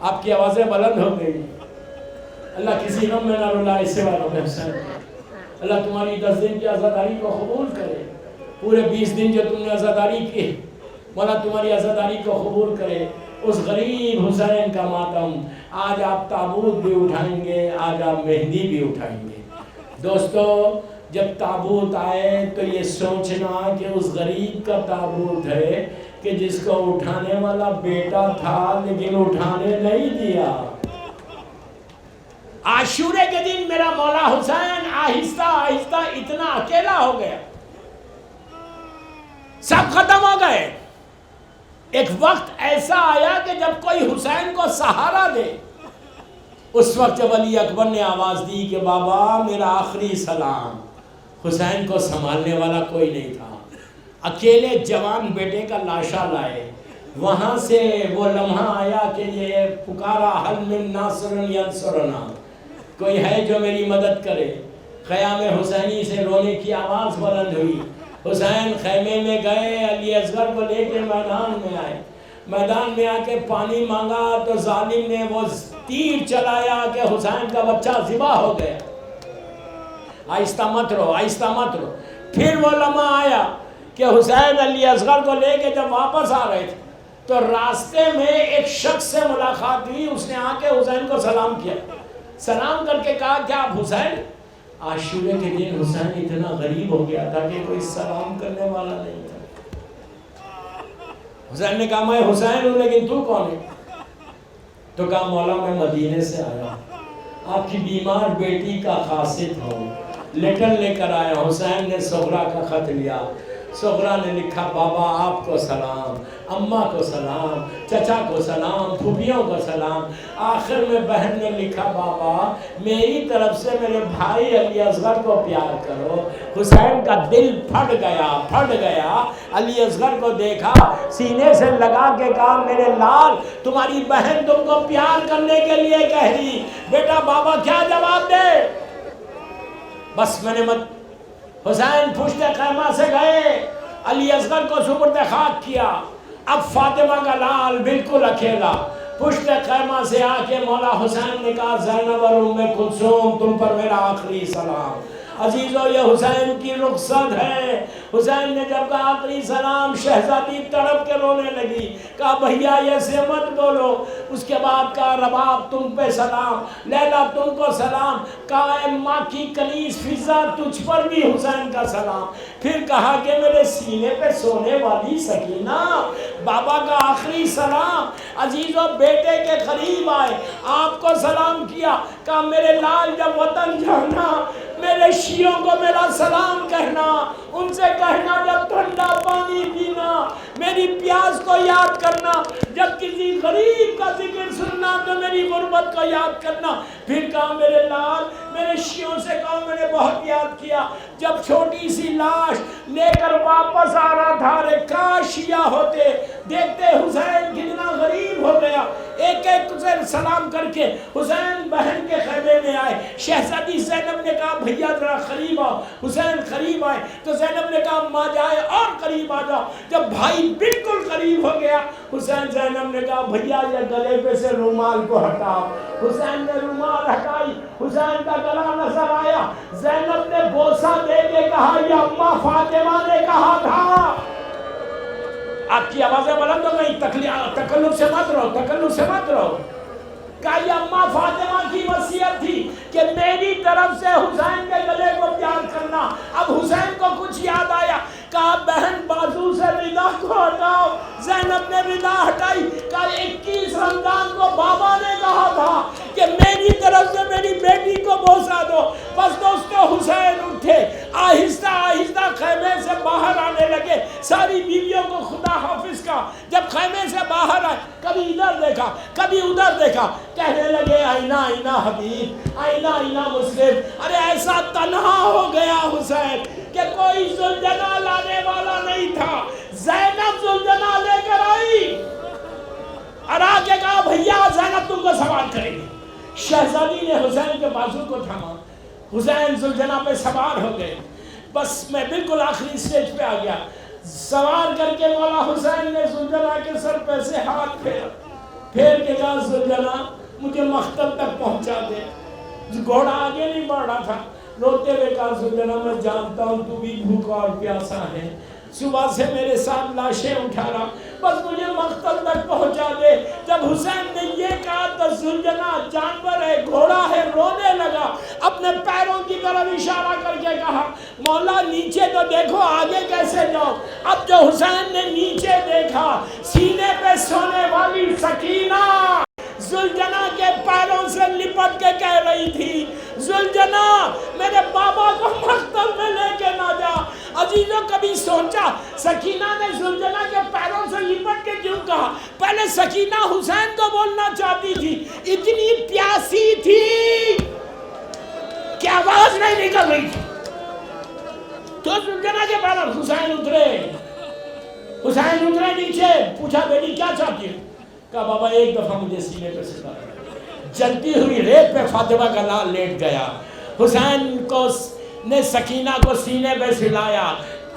آپ کی آوازیں بلند ہو گئی۔ اللہ کسی غم میں نہ رلائے سوا غم حسین۔ اللہ تمہاری 10 دن کی عزاداری کو قبول کرے، پورے 20 دن جو تم نے عزاداری کی، مولا تمہاری عزاداری کو قبول کرے۔ اس غریب حسین کا ماتم، آج آپ تابوت بھی اٹھائیں گے، آج آپ مہندی بھی اٹھائیں گے۔ دوستو، جب تابوت آئے تو یہ سوچنا کہ اس غریب کا تابوت ہے کہ جس کو اٹھانے والا بیٹا تھا لیکن اٹھانے نہیں دیا۔ عاشورے کے دن میرا مولا حسین آہستہ آہستہ اتنا اکیلا ہو گیا، سب ختم ہو گئے۔ ایک وقت ایسا آیا کہ جب کوئی حسین کو سہارا دے، اس وقت جب علی اکبر نے آواز دی کہ بابا میرا آخری سلام، حسین کو سنبھالنے والا کوئی نہیں تھا. اکیلے جوان بیٹے کا لاشا لائے. وہاں سے وہ لمحہ آیا کہ یہ پکارا حل من ناصر ینصرنا، کوئی ہے جو میری مدد کرے. خیام حسینی سے رونے کی آواز بلند ہوئی. حسین خیمے میں گئے، علی اصغر کو لے کے میدان میں آئے. میدان میں آ کے پانی مانگا تو ظالم نے وہ تیر چلایا کہ حسین کا بچہ ذبح ہو گیا. آہستہ مت رو، آہستہ مت رو. پھر وہ لمحہ آیا کہ حسین علی اصغر کو لے کے جب واپس آ رہے تھے تو راستے میں ایک شخص سے ملاقات ہوئی. اس نے آ کے حسین کو سلام کیا. سلام کر کے کہا کہ آپ حسین؟ عاشورے کے دن حسین اتنا غریب ہو گیا تھا کہ کوئی سلام کرنے والا نہیں تھا. حسین نے کہا میں حسین ہوں لیکن تو کون ہے؟ تو کہا مولا میں مدینے سے آیا ہوں، آپ کی بیمار بیٹی کا قاصد ہوں، لیٹر لے کر آیا. حسین نے سغرا کا خط لیا. سغرا نے لکھا بابا آپ کو سلام، اماں کو سلام، چچا کو سلام، پھوپھیوں کو سلام. آخر میں بہن نے لکھا بابا میری طرف سے میرے بھائی علی اصغر کو پیار کرو. حسین کا دل پھٹ گیا. علی اصغر کو دیکھا، سینے سے لگا کے کہا میرے لال تمہاری بہن تم کو پیار کرنے کے لیے کہہ رہی. بیٹا بابا کیا جواب دے؟ بس میں نے مت. حسین پشت خیمہ سے گئے، علی اصغر کو سپرد خاک کیا. اب فاطمہ کا لال بالکل اکیلا پشت خیمہ سے آ کے مولا حسین نے کہا زینب اور ام کلثوم تم پر میرا آخری سلام. عزیزو یہ حسین کی رخصت ہے. حسین نے جب کہا آخری سلام شہزادی تڑپ کے رونے لگی. کہا بھیا یہ سے مت بولو. اس کے بعد کہا رباب تم پہ سلام، لیلا تم کو سلام. کہا اے ماں کی کنیز فضا تجھ پر بھی حسین کا سلام. پھر کہا کہ میرے سینے پہ سونے والی سکینہ بابا کا آخری سلام. عزیزو بیٹے کے قریب آئے، آپ کو سلام کیا. کہا میرے لال جب وطن جانا میرے شیعوں کو میرا سلام کہنا، ان سے کہنا جب ٹھنڈا پانی پینا میری پیاس کو یاد کرنا، جب کسی غریب کا ذکر سننا تو میری غربت کو یاد کرنا. پھر کہا میرے لال میرے شیعوں سے کہا میں نے بہت یاد کیا جب چھوٹی سی لاش لے کر واپس آ رہا تھا. رے کاش شیعہ ہوتے، دیکھتے حسین کتنا غریب ہو گیا. ایک ایک سے سلام کر کے حسین بہن کے خیمے میں آئے. شہزادی زینب نے کہا بھیا ذرا قریب آؤ. حسین قریب آئے تو زینب نے کہا ماں جائے اور قریب آ جاؤ. جب بھائی بالکل قریب ہو گیا حسین زینب نے کہا بھیا یہ گلے پہ سے رومال کو ہٹاؤ. حسین نے رومال ہٹائی، حسین کا گلا نظر آیا. زینب نے بوسہ دے کے کہا یہ اماں فاطمہ نے کہا تھا. آپ کی آوازیں بلند ہو گئی، تکلف سے مت رہو، تکلف سے مت رہو. کہا یہ اماں فاطمہ کی وصیت تھی کہ میری طرف سے حسین کے گلے کو پیار کرنا. اب حسین کو کچھ یاد آیا. کہا بہن بازو سے ردا کو ہٹاؤ. زینب نے ردا ہٹائی. کہا 21 رمضان کو بابا نے کہا تھا کہ میری طرف سے میری بیٹی کو بوسہ دو. بس دوستو حسین اٹھے، آہستہ آہستہ خیمے سے باہر آنے لگے. ساری بیویوں کو خدا حافظ کا. جب خیمے سے باہر آئے کبھی ادھر دیکھا کبھی ادھر دیکھا، کہنے لگے آئینہ آئینہ حبیب، آئینہ آئینہ مسلم. ارے ایسا تنہا ہو گیا حسین کہ کوئی زلجنا لانے والا نہیں تھا. زینب زلجنا لے کر آئی اور آگے کہا بھیا زینب تم کو سوار کرے گی. شہزادی نے حسین کے بازو کو تھاما. حسین زلجنا پہ سوار ہو گئے. بس میں بالکل آخری سٹیج پہ آ گیا. سوار کر کے مولا حسین نے زلجنا کے سر پہ سے ہاتھ پھیر کے کہا زلجنا مجھے مختل تک پہنچا دے. گھوڑا آگے نہیں بڑھ رہا تھا. روتے ہوئے کہا زلجنا میں جانتا ہوں تو بھی بھوکا اور پیاسا ہے، صبح سے میرے ساتھ لاشیں اٹھا رہا، بس مجھے مقتل تک پہنچا دے. جب حسین نے یہ کہا تو زلجنا جانور ہے، گھوڑا ہے، رونے لگا. اپنے پیروں کی طرف اشارہ کر کے کہا مولا نیچے تو دیکھو آگے کیسے جاؤ. اب جو حسین نے نیچے دیکھا سینے پہ سونے والی سکینہ زلجنا کے پیروں سے لپٹ کے کہہ رہی تھی زلجنا میرے بابا کو مقتل میں لے کے نہ جا. عزیزوں کبھی سوچا سکینہ نے زلجنا کے پیروں سے لپٹ کے کیوں کہا؟ پہلے سکینہ حسین کو بولنا چاہتی تھی، اتنی پیاسی تھی کہ آواز نہیں نکل رہی تھی. تو زلجنا کے بعد حسین اترے نیچے، پوچھا بیٹی کیا چاہتی ہے؟ کہا بابا ایک دفعہ مجھے سینے پہ سلا۔ جلتی ہوئی ریت پہ فاطمہ کا لال لیٹ گیا، حسین کو نے سکینہ کو سینے پہ سلایا۔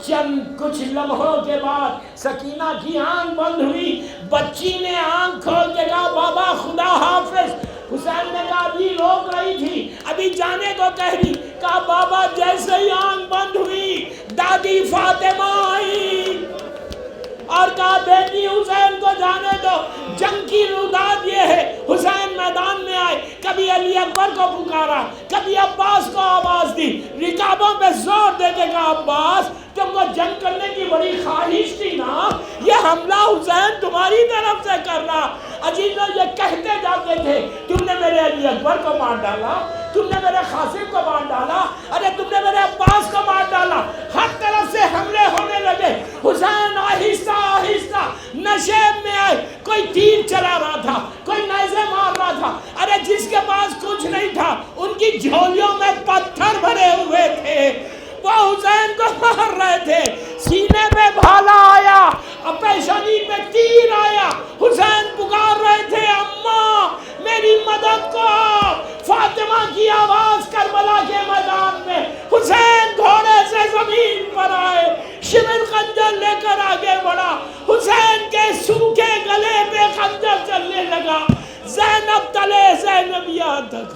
چند کچھ لمحوں کے بعد سکینہ کی آنکھ بند ہوئی، بچی نے آنکھ کھول کے کہا بابا خدا حافظ۔ حسین نے کہا ابھی روک رہی تھی، ابھی جانے کو کہہ رہی۔ کہا بابا جیسے ہی آنکھ بند ہوئی دادی فاطمہ آئی اور کہا بیٹی حسین کو جانے دو۔ جنگ کی روداد یہ ہے، حسین میدان میں آئے، کبھی علی اکبر کو پکارا، کبھی عباس کو آواز دی، رکابوں پہ زور دے کے کہا عباس تم کو جنگ کرنے کی بڑی خواہش تھی نا، یہ حملہ حسین تمہاری طرف سے کر رہا۔ عزیزوں یہ کہتے جاتے تھے تم نے میرے علی اکبر کو مار ڈالا، تم نے میرے قاسم کو مار ڈالا، ارے تم نے میرے عباس کو مار ڈالا۔ ہر طرف سے حملے ہونے لگے۔ حسین آہستہ آہستہ نشیب میں آئے، کوئی تیر چلا رہا تھا، کوئی نیزے مار رہا تھا، ارے جس کے پاس کچھ نہیں تھا ان کی جھولیوں میں پتھر بھرے ہوئے تھے، وہ حسین کو مار رہے تھے۔ سینے پہ بھالا آیا، پیشانی پہ تیر آیا، حسین پکار رہے تھے اماں میری مدد کو۔ فاطمہ کی آواز کربلا کے میدان میں، حسین گھوڑے سے زمین پر آئے، شمر خنجر لے کر آگے بڑھا، حسین کے سوکھے گلے پہ خنجر چلنے لگا، زینب تلے زینبیہ تک۔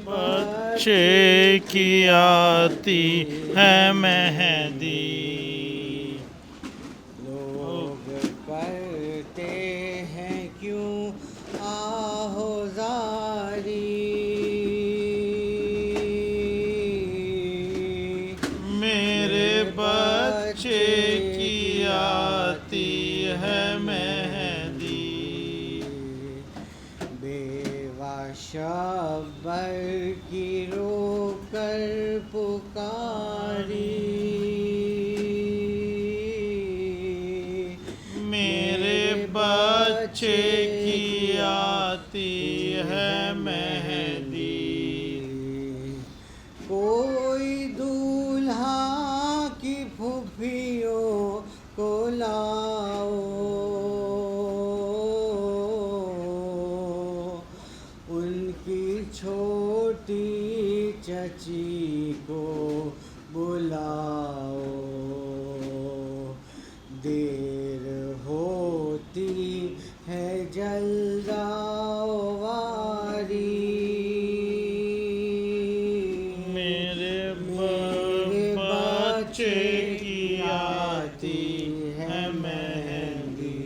بچے کی آتی ہے مہندی، لوگ کرتے ہیں کیوں آہوزاری، میرے بچے کی آتی ہے مہندی، بیوہ شبر کی رو کر پکاری، میرے بچے کی آتی ہے مہندی، کوئی دولہا کی پھوپھیوں کو لاؤ، ان کی چھوٹی چچی کو بلاؤ، دیر ہوتی ہے جلد آواری، میرے بچے کی آتی ہے مہندی،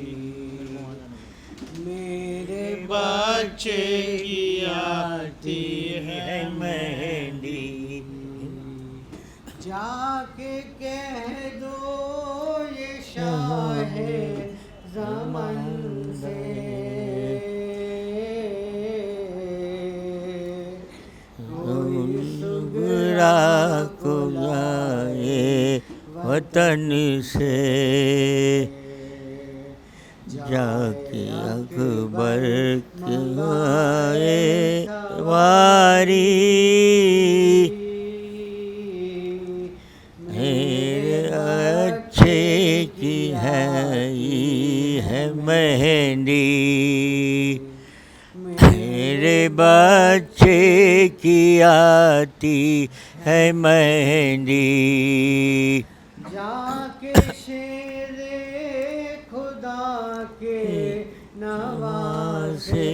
میرے بچے کی آتی ہے مہندی، جا کے کہہ دو یہ شاہ زمن سے، کوئی سغرا کو لائے وطن سے، جا کے اکبر کے آئے واری، میرے اچھے کی ہے یہ ہے مہندی، میرے بچے کی آتی ہے مہندی، جا کے شیر خدا کے نوازے،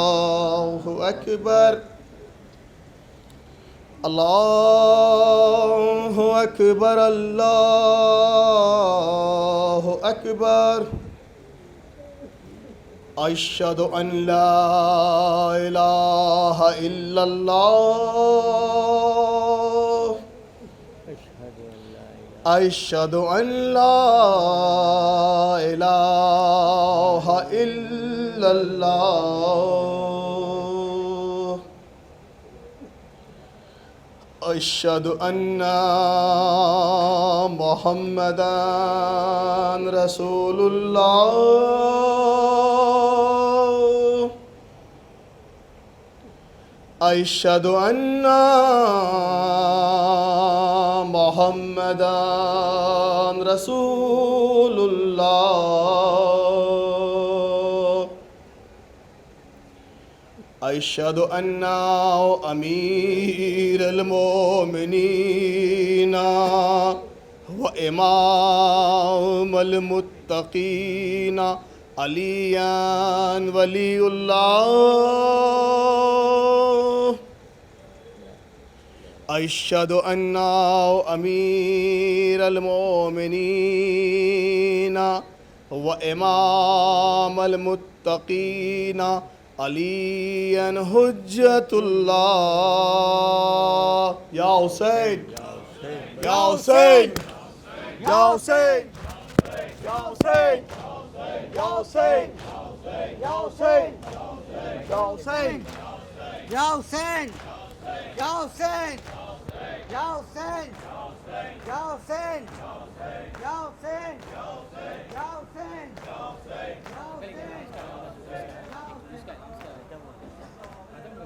اکبر اللہ اکبر اللہ اکبر اشہد ان لا الہ الا اللہ اشہد ان لا الہ الا اللہ اشہد ان محمدً رسول اللہ اشہد ان محمدً رسول اللہ اشہد ان امیر المومنین و امام المتقین علی ولی اللہ اشہد ان امیر المومنین و امام المتقین علی حجت اللہ یا حسین یا حسین یا حسین یا حسین یا حسین یا حسین یا حسین یا حسین یا حسین یا حسین یا حسین یا حسین یا حسین یا حسین